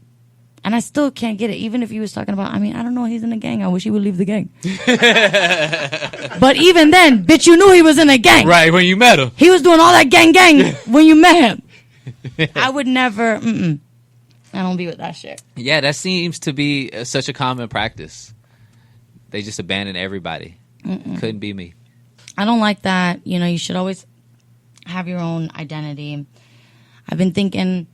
I still can't get it. Even if he was talking about, I don't know, he's in a gang. I wish he would leave the gang. But even then, bitch, you knew he was in a gang. Right when you met him. He was doing all that gang when you met him. I would never. I don't be with that shit. Yeah, that seems to be such a common practice. They just abandon everybody. Couldn't be me. I don't like that. You know, you should always have your own identity. I've been thinking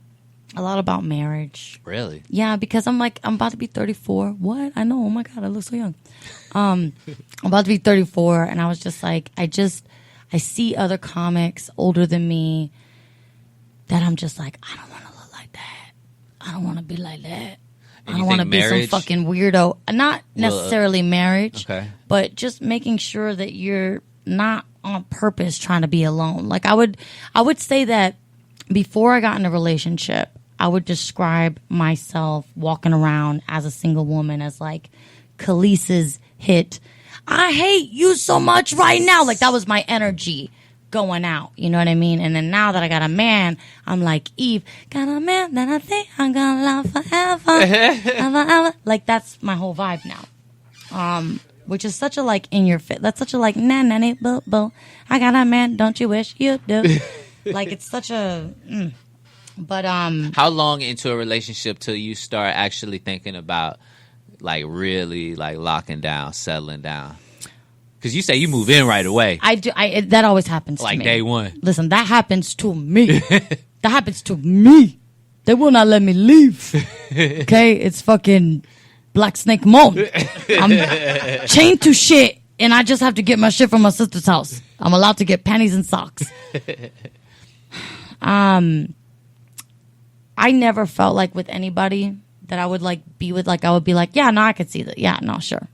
a lot about marriage. Really? Yeah, because I'm about to be 34. What? I know. Oh my God, I look so young. I'm about to be 34, and I was just like, I see other comics older than me that I'm just like, I don't want to look like that. I don't want to be like that. And I you don't want to think be some marriage- fucking weirdo. Not necessarily marriage, Okay. but just making sure that you're not on purpose trying to be alone. Like I would say that before I got in a relationship, I would describe myself walking around as a single woman as like Khalees's hit, "I hate you so much right now." Like that was my energy going out. You know what I mean? And then now that I got a man, I'm like Eve, got a man that I think I'm gonna love forever. Ever. Like that's my whole vibe now. Which is such a like in your fit. That's such a like nanny boo boo. I got a man, don't you wish you do? Like it's such a. But How long into a relationship till you start actually thinking about like really like locking down, settling down? Because you say you move in right away, I do. That always happens to like me. day one. Listen, that happens to me. That happens to me. They will not let me leave. Okay, it's fucking Black Snake Moan. I'm chained to shit, and I just have to get my shit from my sister's house. I'm allowed to get panties and socks. I never felt like with anybody that I would like be with, like I would be like, yeah, no, I could see that. Yeah, no, sure.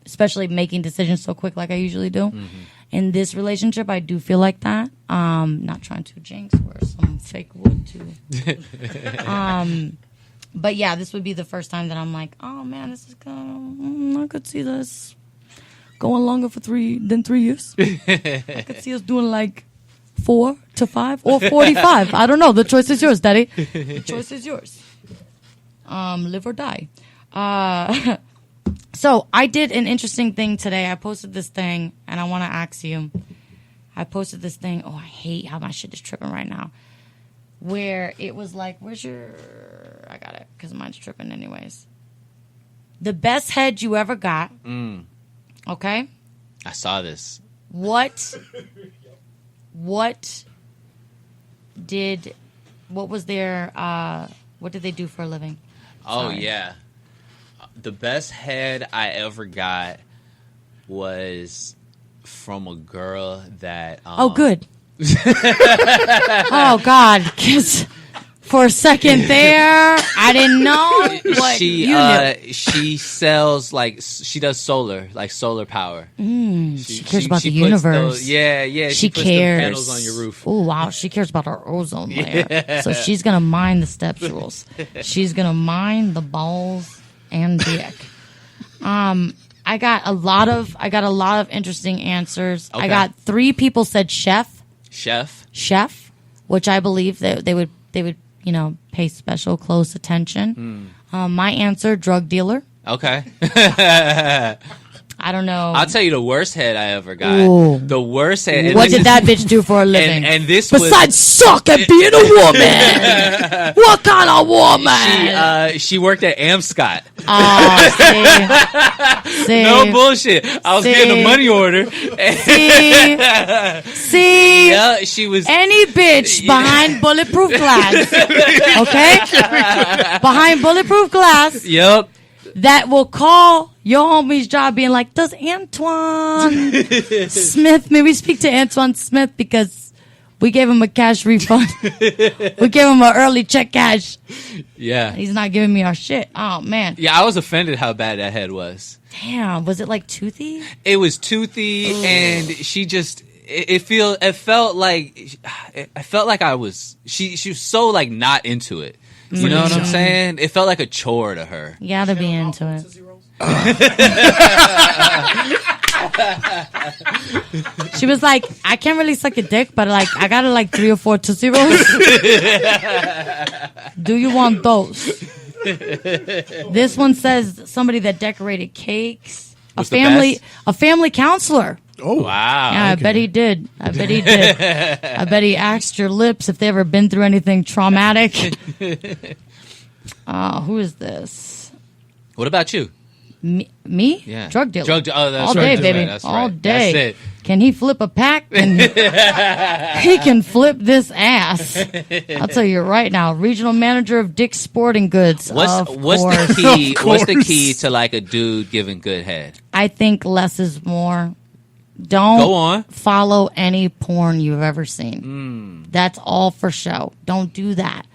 Especially making decisions so quick like I usually do. Mm-hmm. In this relationship, I do feel like that. Not trying to jinx or some fake wood too. But yeah, this would be the first time that I'm like, oh man, this is I could see this going longer for 3 years. I could see us doing like 4 to 5 or 45. I don't know. The choice is yours, Daddy. The choice is yours. Live or die. So I did an interesting thing today. I posted this thing, and I want to ask you. I posted this thing. Oh, I hate how my shit is tripping right now. Where it was like, where's your... I got it, because mine's tripping anyways. The best head you ever got. Okay? I saw this. What was their... what did they do for a living? Oh, Sorry. yeah. The best head I ever got was from a girl that... Oh, good. Oh, God. 'Cause for a second there, I didn't know what she you knew. she sells like she does solar power. She cares about the puts universe. Yeah. She puts cares. the panels on your roof. Oh wow, she cares about our ozone layer. So she's gonna mine the stepsuals. She's gonna mine the balls and dick. I got a lot of interesting answers. Okay. I got 3 people said chef. chef, which I believe that they would pay special close attention. My answer, drug dealer. Okay. I don't know. I'll tell you the worst head I ever got. Ooh. The worst head. What did that bitch do for a living? And this besides suck at being a woman. What kind of woman? She worked at Amscott. Oh, see. No bullshit. I was getting a money order. See. Yeah, she was any bitch behind bulletproof glass. Okay, behind bulletproof glass. Yep. That will call your homie's job being like, does Antoine Smith, may we speak to Antoine Smith because we gave him a cash refund. We gave him an early check cash. Yeah. He's not giving me our shit. Oh, man. Yeah, I was offended how bad that head was. Damn. Was it like toothy? It was toothy, and she just... I felt like she was so like not into it. You know what I'm saying? It felt like a chore to her. You gotta be into it. She was like, I can't really suck a dick, but like I got like 3 or 4 Tootsie Rolls. Do you want those? This one says somebody that decorated cakes. A family counselor. Oh, wow. Yeah, I bet he did. I bet he asked your lips if they ever been through anything traumatic. Who is this? What about you? Me? Yeah. Drug dealer. Oh, that's all day, right. baby. That's all right. day. That's it. Can he flip a pack? He can flip this ass. I'll tell you right now. Regional manager of Dick's Sporting Goods. What's the key? What's the key to like a dude giving good head? I think less is more. Don't go on. Follow any porn you've ever seen. That's all for show. Don't do that.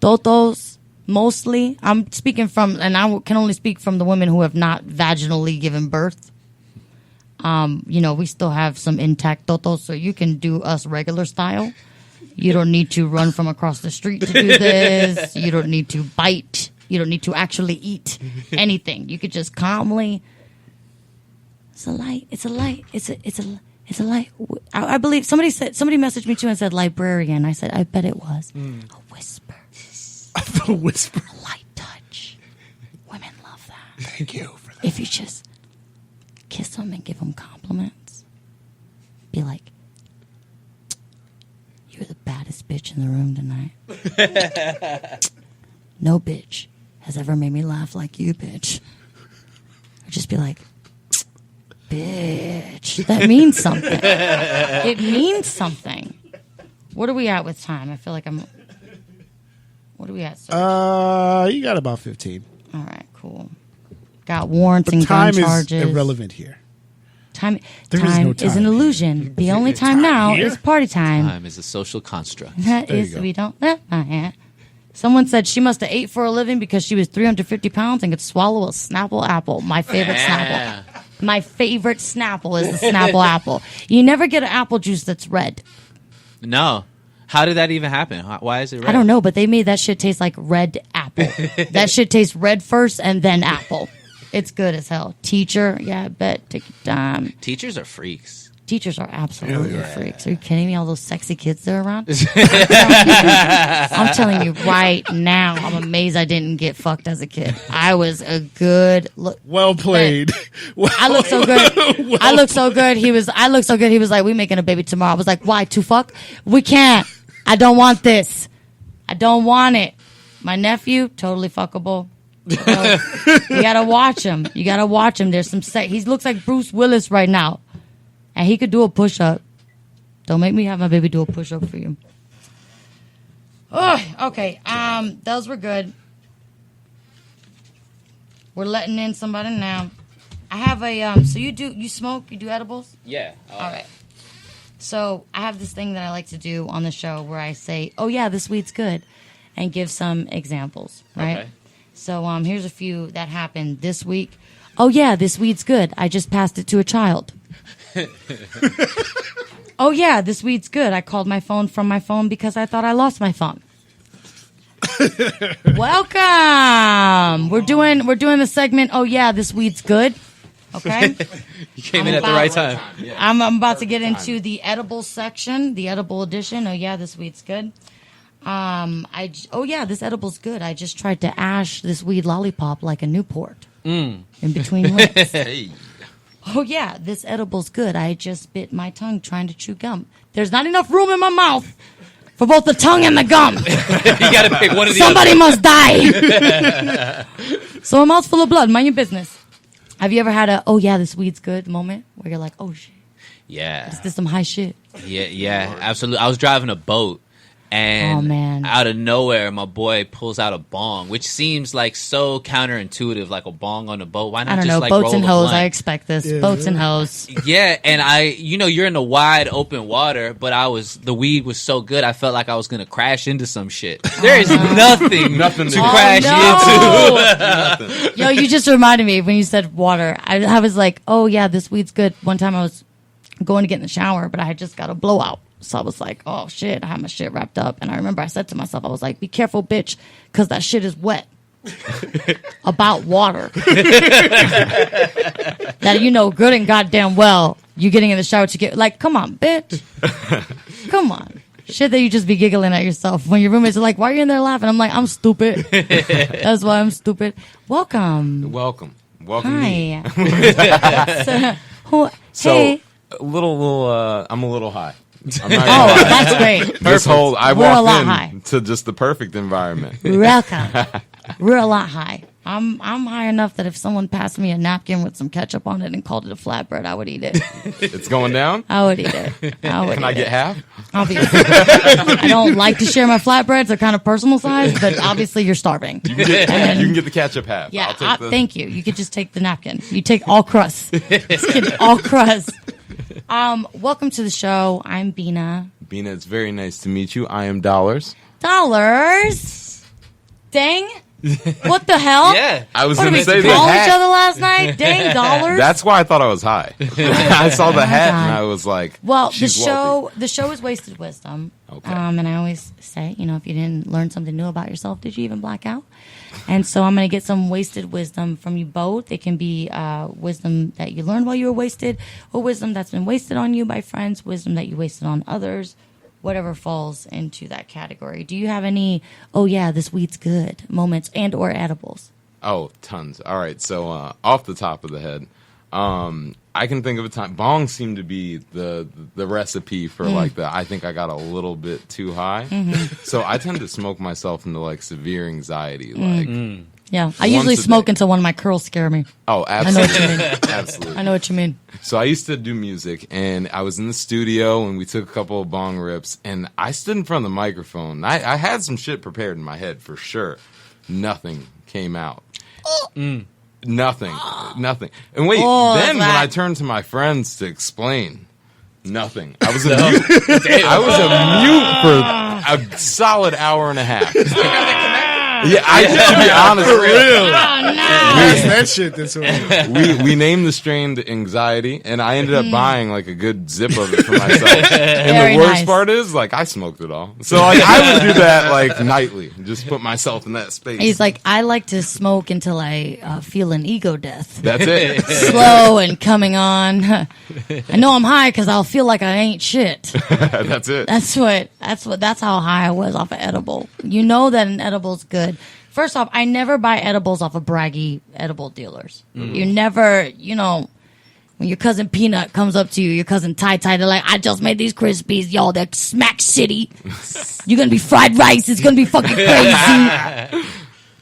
Totos, mostly. I'm speaking from, and I can only speak from the women who have not vaginally given birth. We still have some intact totos, so you can do us regular style. You don't need to run from across the street to do this. You don't need to bite. You don't need to actually eat anything. You could just calmly. It's a light. It's a light. It's a light. I believe somebody messaged me too and said librarian. I said, I bet it was a whisper. A whisper. A light touch. Women love that. Thank you for that. If you just kiss them and give them compliments, be like, you're the baddest bitch in the room tonight. No bitch has ever made me laugh like you, bitch. Or just be like, bitch. That means something. It means something. What are we at with time? I feel like what are we at, sir? You got about 15. All right, cool. Got warrants But and gun time charges. is irrelevant here. Time There is no is an time. illusion. The only time now here? is party time. Time is a social construct. That There you is, go. we don't. Someone said she must have ate for a living because she was 350 pounds and could swallow a Snapple apple. My favorite Snapple. My favorite Snapple is the Snapple apple. You never get an apple juice that's red. No. How did that even happen? Why is it red? I don't know, but they made that shit taste like red apple. That shit tastes red first and then apple. It's good as hell. Teacher, yeah, I bet. Take your time. Teachers are freaks. Teachers are absolutely freaks. Are you kidding me? All those sexy kids they're around? I'm telling you right now, I'm amazed I didn't get fucked as a kid. I was a good look. Well played. I look so good. I look so good. I look so good. He was like, we making a baby tomorrow. I was like, why? To fuck? We can't. I don't want this. I don't want it. My nephew, totally fuckable. You gotta watch him. You gotta watch him. There's some sex. He looks like Bruce Willis right now. And he could do a push-up. Don't make me have my baby do a push-up for you. Oh, okay. Those were good. We're letting in somebody now. I have a so you smoke, you do edibles? Yeah. All right. So I have this thing that I like to do on the show where I say, "Oh yeah, this weed's good," and give some examples, right? Okay. So here's a few that happened this week. Oh yeah, this weed's good. I just passed it to a child. Oh yeah, this weed's good. I called my phone from my phone because I thought I lost my phone. Welcome. We're doing the segment. Oh yeah, this weed's good. Okay. You came in at the right time. I'm about to get into the edible section, the edible edition. Oh yeah, this weed's good. This edible's good. I just tried to ash this weed lollipop like a Newport in between lips. Hey. Oh yeah, this edible's good. I just bit my tongue trying to chew gum. There's not enough room in my mouth for both the tongue and the gum. You got to pick one of the Somebody must die. So a mouth's full of blood. Mind your business. Have you ever had a, oh yeah, this weed's good moment where you're like, oh shit, Yeah. this is some high shit? Yeah, absolutely. I was driving a boat, and Oh, man. out of nowhere, my boy pulls out a bong, which seems like so counterintuitive, like a bong on a boat. Why not I don't just know, like boats roll and a hoes. blunt? I expect this. Boats and hoes. Yeah, and you're in the wide open water, but the weed was so good, I felt like I was gonna crash into some shit. There is nothing to crash into. Yo, you just reminded me when you said water. I was like, oh yeah, this weed's good. One time I was going to get in the shower, but I had just got a blowout. So I was like, oh shit, I had my shit wrapped up. And I remember I said to myself, I was like, be careful, bitch, because that shit is wet. About water. That you know good and goddamn well you getting in the shower to get, like, come on, bitch. Come on. Shit that you just be giggling at yourself when your roommates are like, why are you in there laughing? I'm like, I'm stupid. That's why I'm stupid. Welcome. Welcome Hi. So, hey. I'm a little high. I'm not Oh, gonna lie. that's great. This whole, I We're a lot walked high. in to just the perfect environment. Welcome. We're a lot high. I'm high enough that if someone passed me a napkin with some ketchup on it and called it a flatbread, I would eat it. It's going down? I would eat it. Can I get half? Obviously. I don't like to share my flatbreads. They're kind of personal size, but obviously you're starving. You can get the ketchup half. Yeah, I'll take thank you. You could just take the napkin. You take all crust. Just get all crust. Welcome to the show. I'm Bina. Bina, it's very nice to meet you. I am Dollarz. Dollarz. Dang. What the hell? Yeah. I was What going did to we say call the each hat. other last night? Dang, Dollarz. That's why I thought I was high. I saw the hat God. and I was like, Well, she's wealthy. the show is Wasted Wisdom. Okay. And I always say, if you didn't learn something new about yourself, did you even black out? And so I'm going to get some wasted wisdom from you both. It can be wisdom that you learned while you were wasted, or wisdom that's been wasted on you by friends, wisdom that you wasted on others, whatever falls into that category. Do you have any, oh yeah, this weed's good moments and or edibles? Oh, tons. All right. So off the top of the head, I can think of a time. Bongs seem to be the recipe for like the. I think I got a little bit too high, so I tend to smoke myself into like severe anxiety. Like, Yeah, I usually Once a smoke day. until one of my curls scare me. oh, I know what you absolutely, mean. absolutely. I know what you mean. So I used to do music, and I was in the studio, and we took a couple of bong rips, and I stood in front of the microphone. I had some shit prepared in my head for sure. Nothing came out. Nothing. And wait, Oh, then when that- I turned to my friends to explain, nothing. I was a mute. I was a mute for a solid hour and a half. Yeah, to be honest, Pass that shit this way. we named the strain to anxiety, and I ended up buying like a good zip of it for myself. And Very the worst nice. part is, like, I smoked it all. So like, I would do that like nightly, just put myself in that space. He's like, I like to smoke until I feel an ego death. That's it. Slow and coming on. I know I'm high because I'll feel like I ain't shit. That's it. That's how high I was off of edible. You know that an edible's good. First off, I never buy edibles off of braggy edible dealers. You never, when your cousin Peanut comes up to you, your cousin Tai, they're like, I just made these Krispies, y'all, they're smack shitty. You're gonna be fried rice, it's gonna be fucking crazy.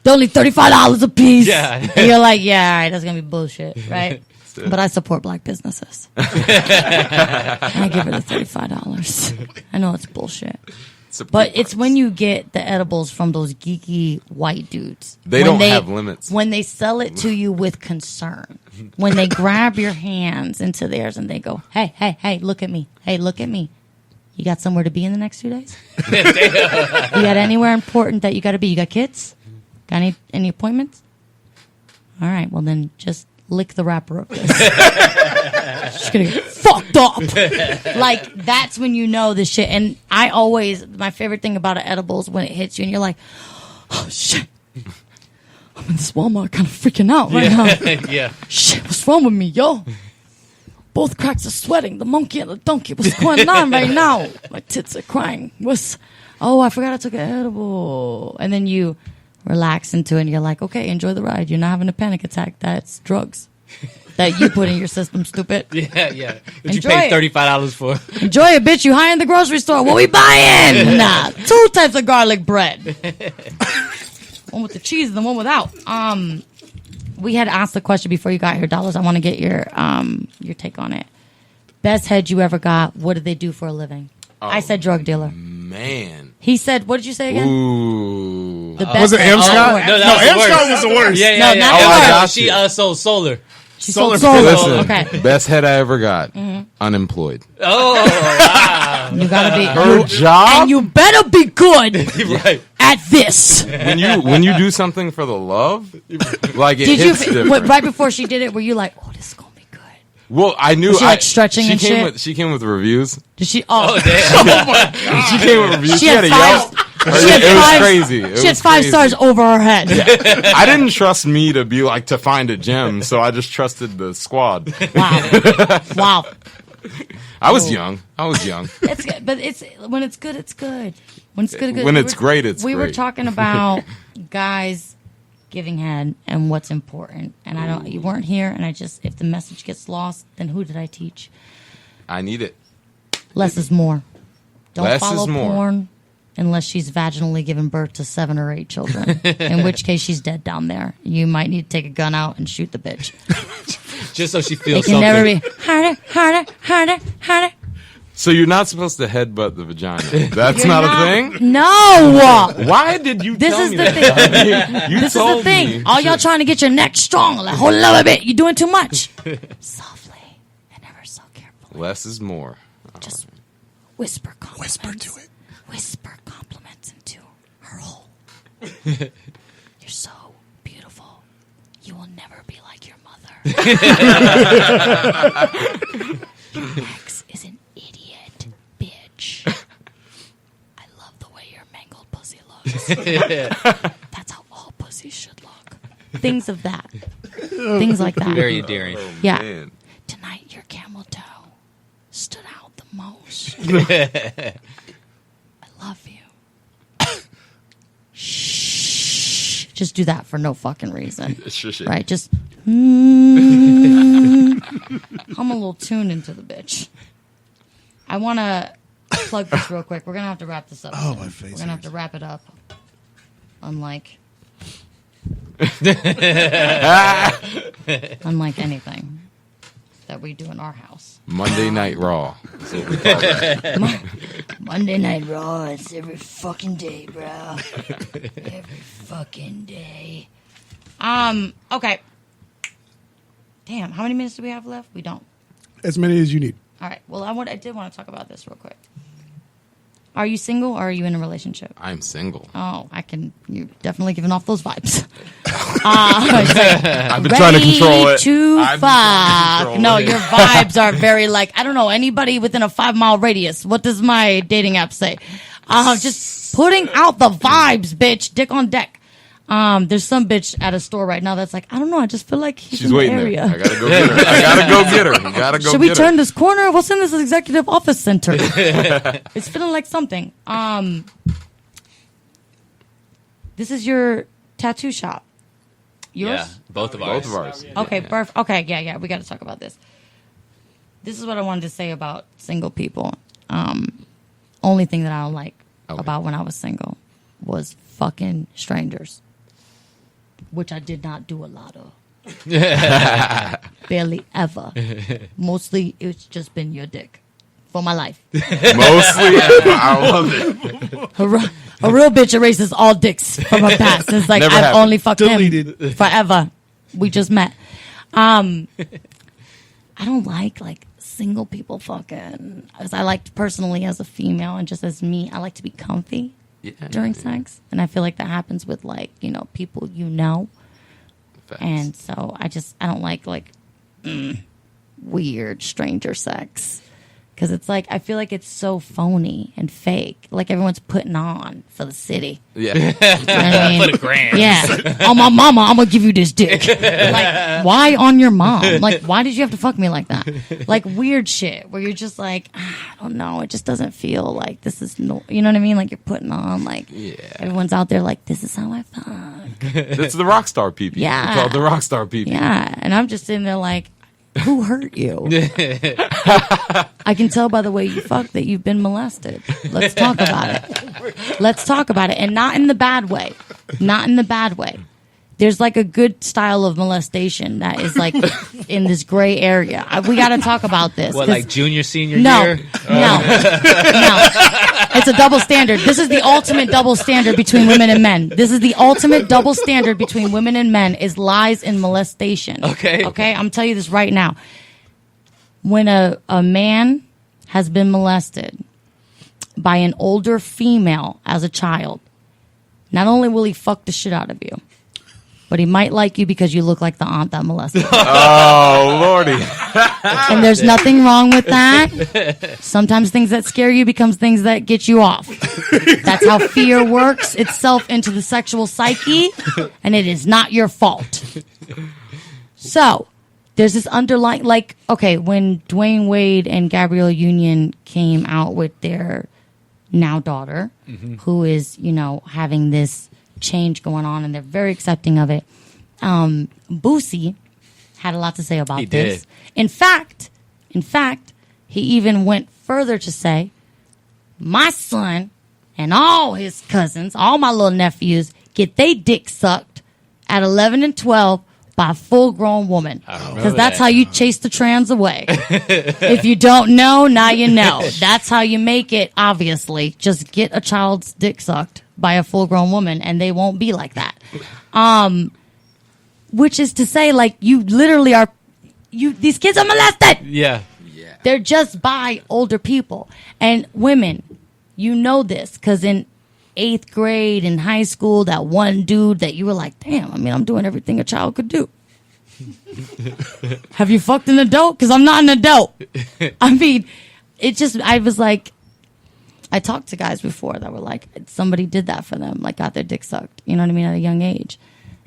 They're only $35 a piece. Yeah. And you're like, yeah, all right, that's gonna be bullshit, right? But I support black businesses. I give it the $35. I know it's bullshit. But it's when you get the edibles from those geeky white dudes. They When don't have limits. When they sell it to you with concern. When they grab your hands into theirs and they go, hey, look at me. Hey, look at me. You got somewhere to be in the next 2 days? You got anywhere important that you got to be? You got kids? Got any appointments? All right, well then just lick the wrapper of this. She's gonna get fucked up. Like, that's when you know this shit. And my favorite thing about an edible is when it hits you and you're like, oh shit. I'm in this Walmart kind of freaking out right now. Yeah. Shit, what's wrong with me, yo? Both cracks are sweating. The monkey and the donkey. What's going on right now? My tits are crying. I forgot I took an edible. And then you relax into it and you're like, okay, enjoy the ride. You're not having a panic attack. That's drugs that you put in your system, stupid. Yeah. That you Enjoy paid it. $35 for. Enjoy it, bitch. You high in the grocery store. What we buying? Nah, 2 types of garlic bread. One with the cheese and the one without. We had asked the question before you got here, Dollarz. I want to get your take on it. Best head you ever got. What did they do for a living? I said drug dealer. Man. He said, what did you say again? Ooh. The best Was it head. M. Scott? No, No, that was the M. worst. Scott was the worst. Yeah. No, not Oh, I her. got She you. sold solar. She sold Solar. solar. Listen, Okay. best head I ever got. Unemployed. Oh, wow. You gotta be. Her job? And you better be good Right. at this. when you do something for the love, like it Did hits you different. right before she did it? Were you like, "Oh, this is gonna be good"? Well, I knew. Was she, like, stretching she and came shit? She came with reviews. Did she? Oh, Oh, damn. She came with reviews. she She had had a five. Yelp. She had It was five. crazy. It She had was 5 crazy. stars over her head. I didn't trust me to be like to find a gem, so I just trusted the squad. Wow. I was young. It's good, but it's when it's good, it's good. When it's good, good. When it's great, it's we were great. talking about guys giving head and what's important, and you weren't here, and if the message gets lost, then who did I teach? I need it. Less is more. Don't Less follow is more. porn unless she's vaginally given birth to 7 or 8 children. In which case, she's dead down there. You might need to take a gun out and shoot the bitch. Just so she It feels can something. never be harder. So you're not supposed to headbutt the vagina. That's You're not a thing. No. Why did you This tell is me the that? thing. You This is the told thing. me. All y'all trying to get your neck strong. Like, hold it up a bit. You're doing too much. Softly and ever so carefully. Less is more. Just whisper compliments. Whisper to it. Whisper compliments into her hole. You're so beautiful. You will never be like your mother. Your ex is an idiot, bitch. I love the way your mangled pussy looks. That's how all pussies should look. Things of that. Things like that. Very endearing. Yeah. Man. Tonight, your camel toe stood out the most. I love you. Shh. Just do that for no fucking reason. Shush it. Right? Just. I'm a little tuned into the bitch. I want to plug this real quick. We're going to have to wrap this up. Oh, soon. my face We're going to have hurts. to wrap it up. Unlike anything that we do in our house. Monday Night Raw. That's what we call that. Monday Night Raw. It's every fucking day, bro. Every fucking day. Okay. Damn, how many minutes do we have left? We don't. As many as you need. All right. Well, I did want to talk about this real quick. Are you single or are you in a relationship? I'm single. Oh, you're definitely giving off those vibes. I've been trying to control it. To I've been trying to fuck. control No, it. your vibes are very like, I don't know, anybody within a 5-mile radius. What does my dating app say? Just putting out the vibes, bitch. Dick on deck. There's some bitch at a store right now that's like, I don't know, I just feel like he's She's in waiting the area. there. I gotta go get her. You gotta go Should we get turn her. this corner? What's in this executive office center? It's feeling like something. This is your tattoo shop. Yours? Yeah, both of ours. Both of ours. Okay, perfect. Okay, yeah, we got to talk about this. This is what I wanted to say about single people. Only thing that I don't like about when I was single was fucking strangers, which I did not do a lot of. Barely ever. Mostly, it's just been your dick for my life. Mostly, I love it. A real bitch erases all dicks from her past. It's like, Never I've happened. only fucked Deleted. him forever. We just met. I don't like single people fucking. As I like personally as a female and just as me, I like to be comfy during sex. And I feel like that happens with people Facts. And so I don't like weird stranger sex. Because it's like, I feel like it's so phony and fake. Like everyone's putting on for the city. Yeah. You know what I mean? For the grand. Yeah. On my mama, I'm going to give you this dick. Like, why on your mom? Like, why did you have to fuck me like that? Like weird shit where you're just like, I don't know. It just doesn't feel like this is, no, you know what I mean? Like you're putting on, like, everyone's out there like, this is how I fuck. That's the rock star PP. Yeah. It's called the rock star PP. Yeah. And I'm just sitting there like, who hurt you? I can tell by the way you fuck that you've been molested. Let's talk about it. Let's talk about it. And not in the bad way. Not in the bad way. There's like a good style of molestation that is like in this gray area. We got to talk about this. What, like junior, senior No, year? no. It's a double standard. This is the ultimate double standard between women and men. This is the ultimate double standard between women and men is lies and molestation. Okay. Okay? I'm telling you this right now. When a man has been molested by an older female as a child, not only will he fuck the shit out of you, but he might like you because you look like the aunt that molested him. Oh, Lordy. And there's nothing wrong with that. Sometimes things that scare you becomes things that get you off. That's how fear works itself into the sexual psyche, and it is not your fault. So, there's this underlying, like, okay, when Dwayne Wade and Gabrielle Union came out with their now daughter, who is, you know, having this change going on, and they're very accepting of it. Boosie had a lot to say about this. Did. In fact, he even went further to say, my son and all his cousins, all my little nephews, get they dick sucked at 11 and 12 by a full-grown woman. Because that's how you chase the trans away. If you don't know, now you know. That's how you make it, obviously. Just get a child's dick sucked by a full-grown woman, and they won't be like that. Which is to say, like, you literally are... These kids are molested! Yeah. They're just by older people. And women, you know this, because in 8th grade in high school, that one dude that you were like, damn, I mean, I'm doing everything a child could do. Have you fucked an adult? Because I'm not an adult. I mean, it just, I was like, I talked to guys before that were like, somebody did that for them, like got their dick sucked, you know what I mean, at a young age.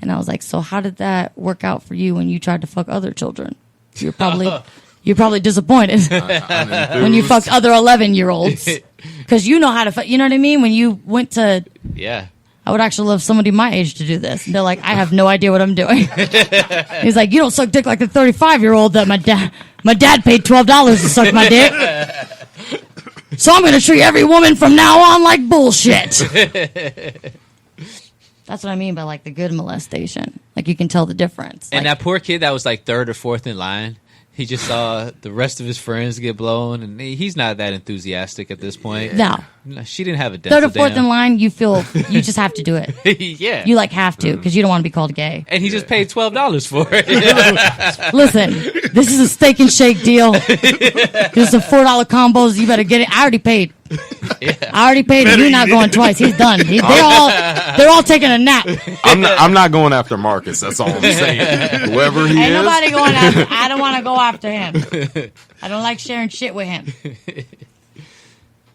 And I was like, so how did that work out for you when you tried to fuck other children? You're probably disappointed when you fucked other 11-year-olds. Because you know how to fuck, you know what I mean? When you went to... Yeah. I would actually love somebody my age to do this. And they're like, I have no idea what I'm doing. He's like, you don't suck dick like the 35-year-old that my dad paid $12 to suck my dick. So I'm going to treat every woman from now on like bullshit. That's what I mean by like the good molestation. Like you can tell the difference. And like, that poor kid that was like 3rd or 4th in line. He just saw the rest of his friends get blown, and he's not that enthusiastic at this point. No. She didn't have a dental 3rd or 4th in line, you just have to do it. Yeah. You like have to, because you don't want to be called gay. And he just paid $12 for it. Listen, this is a steak and shake deal. There's some $4 combos. You better get it. I already paid. Yeah. I already paid him. You're not going twice. He's done. They're all taking a nap. I'm not going after Marcus. That's all I'm saying. Whoever he Ain't is. nobody going after. I don't want to go after him. I don't like sharing shit with him.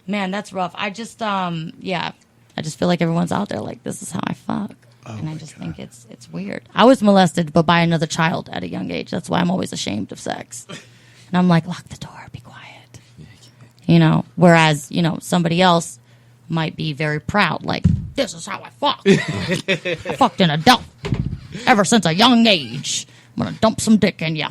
Man, that's rough. I just I just feel like everyone's out there like, this is how I fuck. And I just think it's weird. I was molested, but by another child at a young age. That's why I'm always ashamed of sex. And I'm like, lock the door, be quiet. You know, whereas, you know, somebody else might be very proud, like, this is how I fuck. I fucked an adult ever since a young age. I'm going to dump some dick in ya.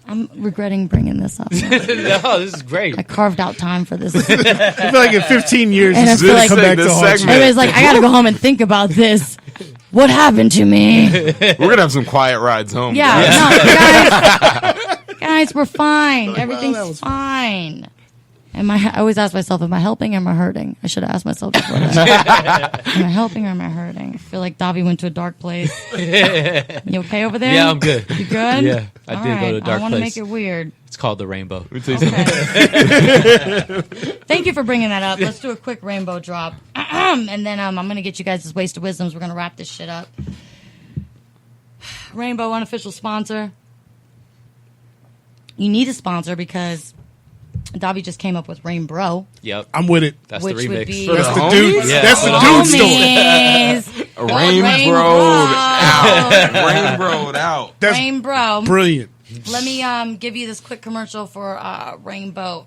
I'm regretting bringing this up. No, this is great. I carved out time for this. I feel like in 15 years, And this I is feel going like to come back this to haunt you. segment- Everybody's like, I got to go home and think about this. What happened to me? We're going to have some quiet rides home. Yeah, no, guys, we're fine. Everything's fine. I always ask myself, am I helping or am I hurting? I should have asked myself before that. Am I helping or am I hurting? I feel like Davy went to a dark place. You okay over there? Yeah, I'm good. You good? Yeah, I All did go to a right. dark I want to place. make it weird. It's called the Rainbow. Okay. Thank you for bringing that up. Let's do a quick rainbow drop. And then I'm going to get you guys this Waste of Wisdoms. We're going to wrap this shit up. Rainbow, unofficial sponsor. you need a sponsor because Davy just came up with Rain Bro. Yep. I'm with it. That's Which the would remix. be- That's the homies? dude. Yeah. That's the dude story. Homies. Rainbowed out. Rainbowed out. That's Rain Bro. brilliant. Let me give you this quick commercial for Rainbow.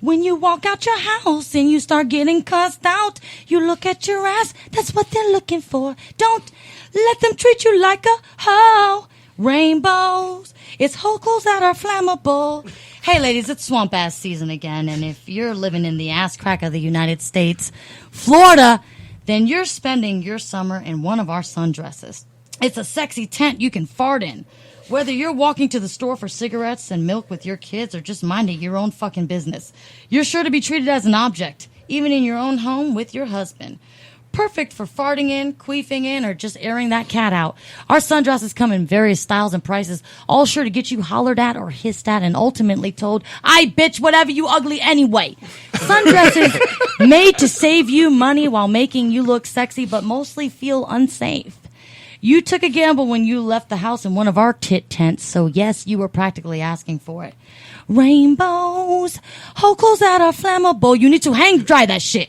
When you walk out your house and you start getting cussed out, you look at your ass. That's what they're looking for. Don't let them treat you like a hoe. Rainbows. It's whole clothes that are flammable. Hey, ladies, it's swamp ass season again. And if you're living in the ass crack of the United States, Florida, then you're spending your summer in one of our sundresses. It's a sexy tent you can fart in. Whether you're walking to the store for cigarettes and milk with your kids or just minding your own fucking business, you're sure to be treated as an object, even in your own home with your husband. Perfect for farting in, queefing in, or just airing that cat out. Our sundresses come in various styles and prices, all sure to get you hollered at or hissed at and ultimately told, "I bitch whatever you ugly anyway." Sundresses made to save you money while making you look sexy but mostly feel unsafe. You took a gamble when you left the house in one of our tit tents, so yes, you were practically asking for it. Rainbows, whole clothes that are flammable. You need to hang dry that shit.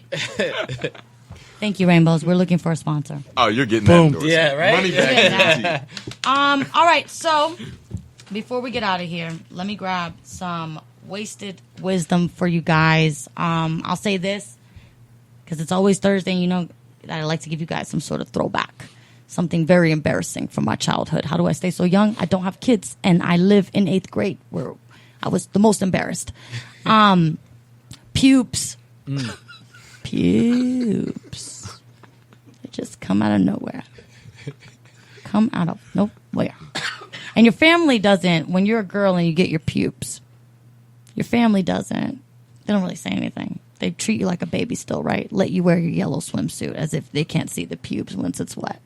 Thank you, Rainbows. We're looking for a sponsor. Oh, you're getting Boom. that endorsement. Yeah, right? Money back. All right, so before we get out of here, let me grab some wasted wisdom for you guys. I'll say this because it's always Thursday, and you know that I like to give you guys some sort of throwback. Something very embarrassing from my childhood. How do I stay so young? I don't have kids, and I live in 8th grade where I was the most embarrassed. Pubes. Pubes. They just come out of nowhere. Come out of nowhere. And your family doesn't, when you're a girl and you get your pubes, your family doesn't. They don't really say anything. They treat you like a baby still, right? Let you wear your yellow swimsuit as if they can't see the pubes once it's wet.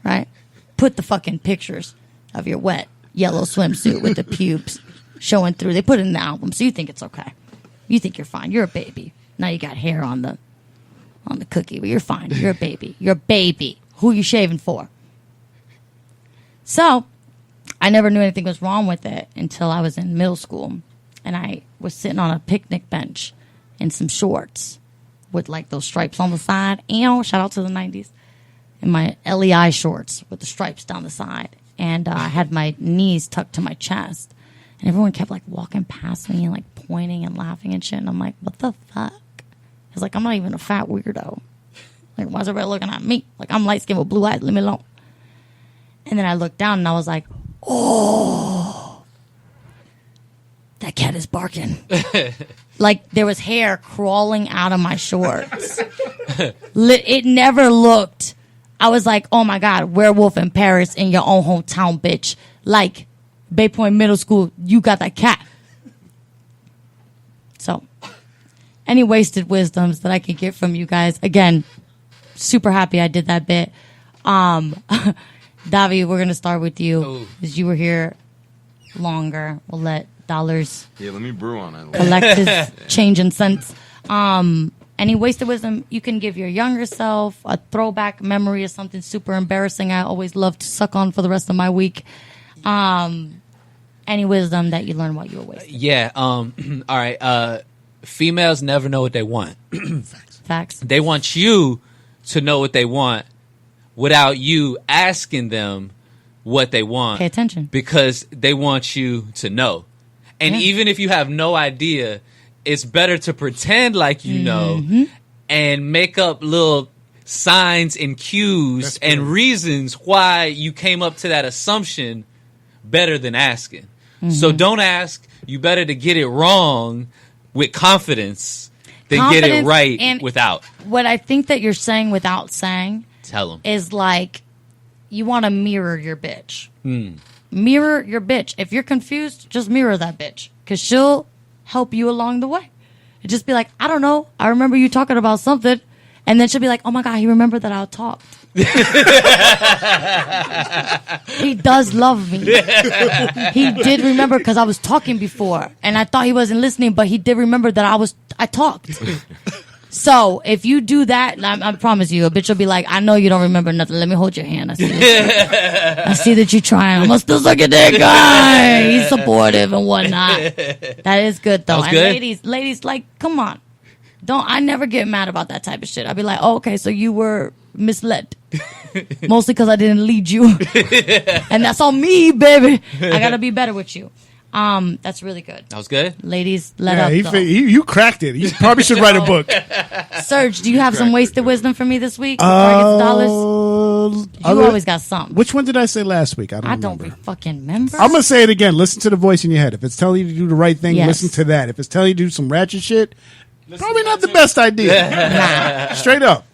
Right? Put the fucking pictures of your wet yellow swimsuit with the pubes showing through. They put it in the album, so you think it's okay. You think you're fine. You're a baby. Now you got hair on the cookie, but you're fine. You're a baby. You're a baby. Who are you shaving for? So, I never knew anything was wrong with it until I was in middle school, and I was sitting on a picnic bench in some shorts with like those stripes on the side. Shout out to the 90s. In my LEI shorts with the stripes down the side. And I had my knees tucked to my chest. And everyone kept like walking past me and like pointing and laughing and shit. And I'm like, what the fuck? It's like, I'm not even a fat weirdo. Like, why is everybody looking at me? Like, I'm light skinned with blue eyes. Leave me alone. And then I looked down and I was like, oh, that cat is barking. Like, there was hair crawling out of my shorts. It never looked. I was like, oh my God, werewolf in Paris in your own hometown, bitch. Like, Bay Point Middle School, you got that cat. So, any wasted wisdoms that I could get from you guys? Again, super happy I did that bit. Davy, we're going to start with you because you were here longer. We'll let Dollarz Yeah, let me brew on it. collect his change in sense. Any wasted wisdom you can give your younger self, a throwback memory of something super embarrassing I always love to suck on for the rest of my week. Any wisdom that you learned while you were wasted. Yeah. All right. Females never know what they want. Facts. They want you to know what they want without you asking them what they want. Pay attention. Because they want you to know. And even if you have no idea, it's better to pretend like you know and make up little signs and cues and reasons why you came up to that assumption better than asking. So don't ask. You better to get it wrong with confidence than get it right without. What I think that you're saying without saying Tell them. is like you want to mirror your bitch. Mirror your bitch. If you're confused, just mirror that bitch because she'll help you along the way. It just be like, I don't know. I remember you talking about something. And then she'll be like, oh my God, he remembered that I talked. He does love me. He did remember because I was talking before. And I thought he wasn't listening, but he did remember that I talked. So if you do that, I promise you, a bitch will be like, I know you don't remember nothing. Let me hold your hand. I see that, I see that you're trying. I'm going to still suck your dick. He's supportive and whatnot. That is good, though. That was and good. ladies, like, come on. I never get mad about that type of shit. I'd be like, oh, okay, so you were misled. Mostly because I didn't lead you. And that's on me, baby. I got to be better with you. That's really good. That was good. Ladies, let up. You cracked it. You probably should write a book. Serge, do you have some wasted wisdom for me this week? Before I get to dollars? You always got something. Which one did I say last week? I don't remember. Fucking remember. I'm going to say it again. Listen to the voice in your head. If it's telling you to do the right thing, listen to that. If it's telling you to do some ratchet shit, probably not the best idea. Nah. Straight up.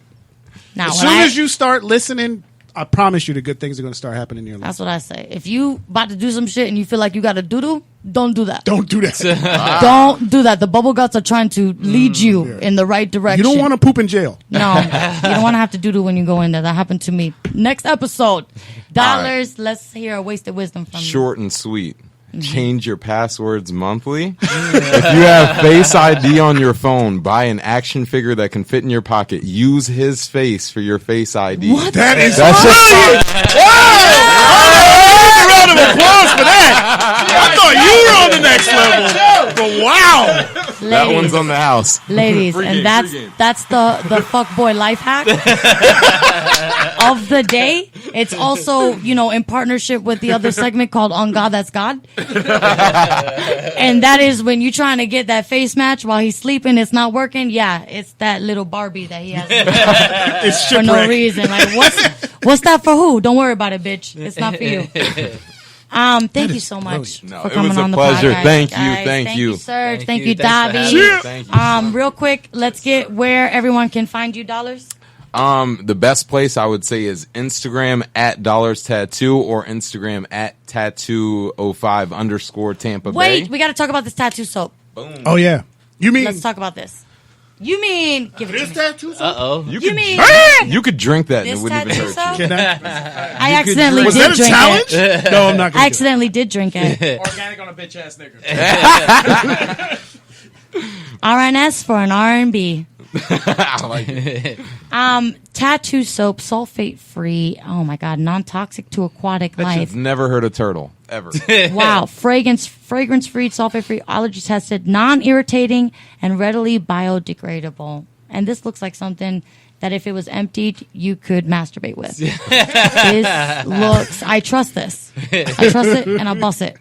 Now, As soon as you start listening, I promise you the good things are going to start happening in your life. That's what I say. If you about to do some shit and you feel like you got to doodle, don't do that. Don't do that. Don't do that. The bubble guts are trying to lead you in the right direction. You don't want to poop in jail. No, you don't want to have to doodle when you go in there. That happened to me. Next episode, dollars. Right. Let's hear a wasted wisdom from you. Short and sweet. Change your passwords monthly. If you have Face ID on your phone, buy an action figure that can fit in your pocket. Use his face for your Face ID. What? That's brilliant! Round of applause for that. I thought you were on the next level. But wow. That one's on the house. Ladies, Free and game. that's the fuckboy life hack of the day. It's also, in partnership with the other segment called On God That's God. And that is when you're trying to get that face match while he's sleeping, it's not working. Yeah, it's that little Barbie that he has It's for no shipwreck. reason. Like, what's that for who? Don't worry about it, bitch. It's not for you. Thank you so much No, for it coming was a on the pleasure. podcast. Thank you, guys. thank you. Serge. Thank Thank you. you, Thanks for Davy. having me. Thank you. Real quick, let's get where everyone can find you, dollars. The best place I would say is Instagram at Dollarz Tattoo or Instagram at tattoo05 _ Tampa Bay. Wait, we got to talk about this tattoo soap. Boom. Oh, yeah. You mean Let's talk about this. You mean give it to me. tattoo? Uh-oh. You mean You could drink that and it this wouldn't even tattoo hurt you. soap? Can I? I accidentally Was did that a drink challenge? it. No, I'm not going I to. accidentally did drink it. Organic on a bitch ass nigga. RNS for an R&B. I like it. Tattoo soap, sulfate free. Oh my god, non-toxic to aquatic That life. shit's never hurt a turtle. Ever. Wow, fragrance free, sulfate free, allergy tested, non-irritating, and readily biodegradable. And this looks like something that if it was emptied, you could masturbate with. This looks. I trust this. I trust it, and I'll bust it.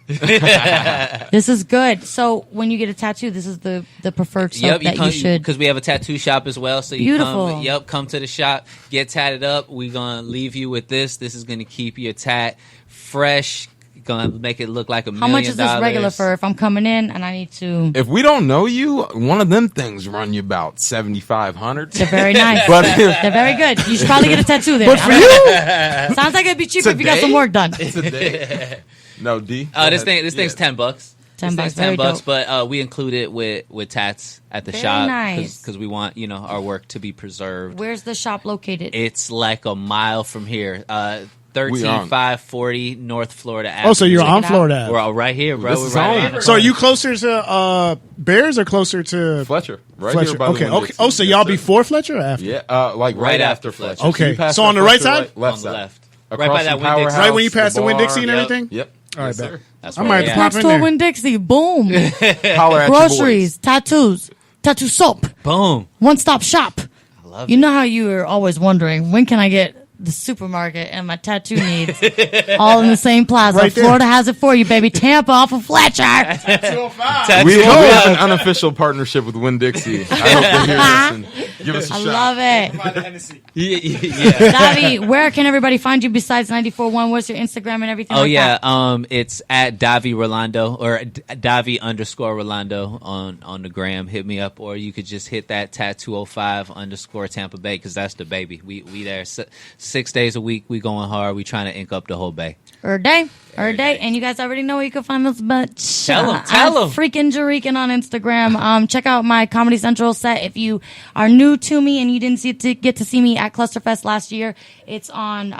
This is good. So when you get a tattoo, this is the preferred soap that you should. Because we have a tattoo shop as well. So you Beautiful. come to the shop, get tatted up. We're gonna leave you with this. This is gonna keep your tat fresh. Gonna make it look like $1 million. How much is this regular for if I'm coming in and I need to? If we don't know you, one of them things run you about $7,500. They're very nice. But They're very good. You should probably get a tattoo there. But for you, Sounds like it'd be cheaper if you got Today? some work done. Today. No, D. This thing's $10. $10, This thing's very $10, dope. but we include it with tats at the Very shop nice. because we want our work to be preserved. Where's the shop located? It's like a mile from here. We on. 13540 North Florida Avenue. oh, so you're on out. Florida. We're all right here, bro. This We're is right home. here. So are you closer to Bears or closer to Fletcher. Right Fletcher? here by the Okay, window. okay. Oh, so y'all before Fletcher or after? Yeah, like right after Fletcher. Okay. you pass So that on the right Fletcher side? Left On the side. left. Across Right by that from Winn-Dixie. Powerhouse, Right when you pass the Winn-Dixie and bar. everything? Yep. All right, Yes, bet. sir. That's I where might we have at. to pop Next in to a there. Winn-Dixie. Boom. Holler at Groceries, tattoos, tattoo soap, Boom. one-stop shop. I love You know how you were always wondering, when can I get the supermarket and my tattoo needs all in the same plaza? Right there. Florida has it for you, baby. Tampa off of Fletcher. Tattoo We shop. have an unofficial partnership with Winn-Dixie. I hope they hear this and give us a I shot. love it. By the Hennessy. Yeah. Davy, where can everybody find you besides 94.1? What's your Instagram and everything Oh like yeah, that? it's at Davy Rolando or Davy _ Rolando on the gram. Hit me up, or you could just hit that tattoo05 _ Tampa Bay because that's the baby. We there 6 days a week. We going hard. We trying to ink up the whole bay. Or day. Or a day. And you guys already know where you can find us, but Tell 'em. Freaking Jarican on Instagram. Check out my Comedy Central set. If you are new to me and you didn't get to see me at Clusterfest last year, it's on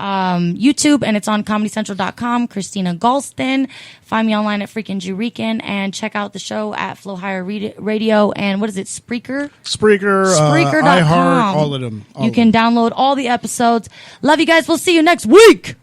YouTube and it's on ComedyCentral.com. Christina Galston. Find me online at Freaking Jarican and check out the show at Flow Higher Radio and what is it, Spreaker? Spreaker.com. iHeart, all of them. You can download all the episodes. Love you guys. We'll see you next week.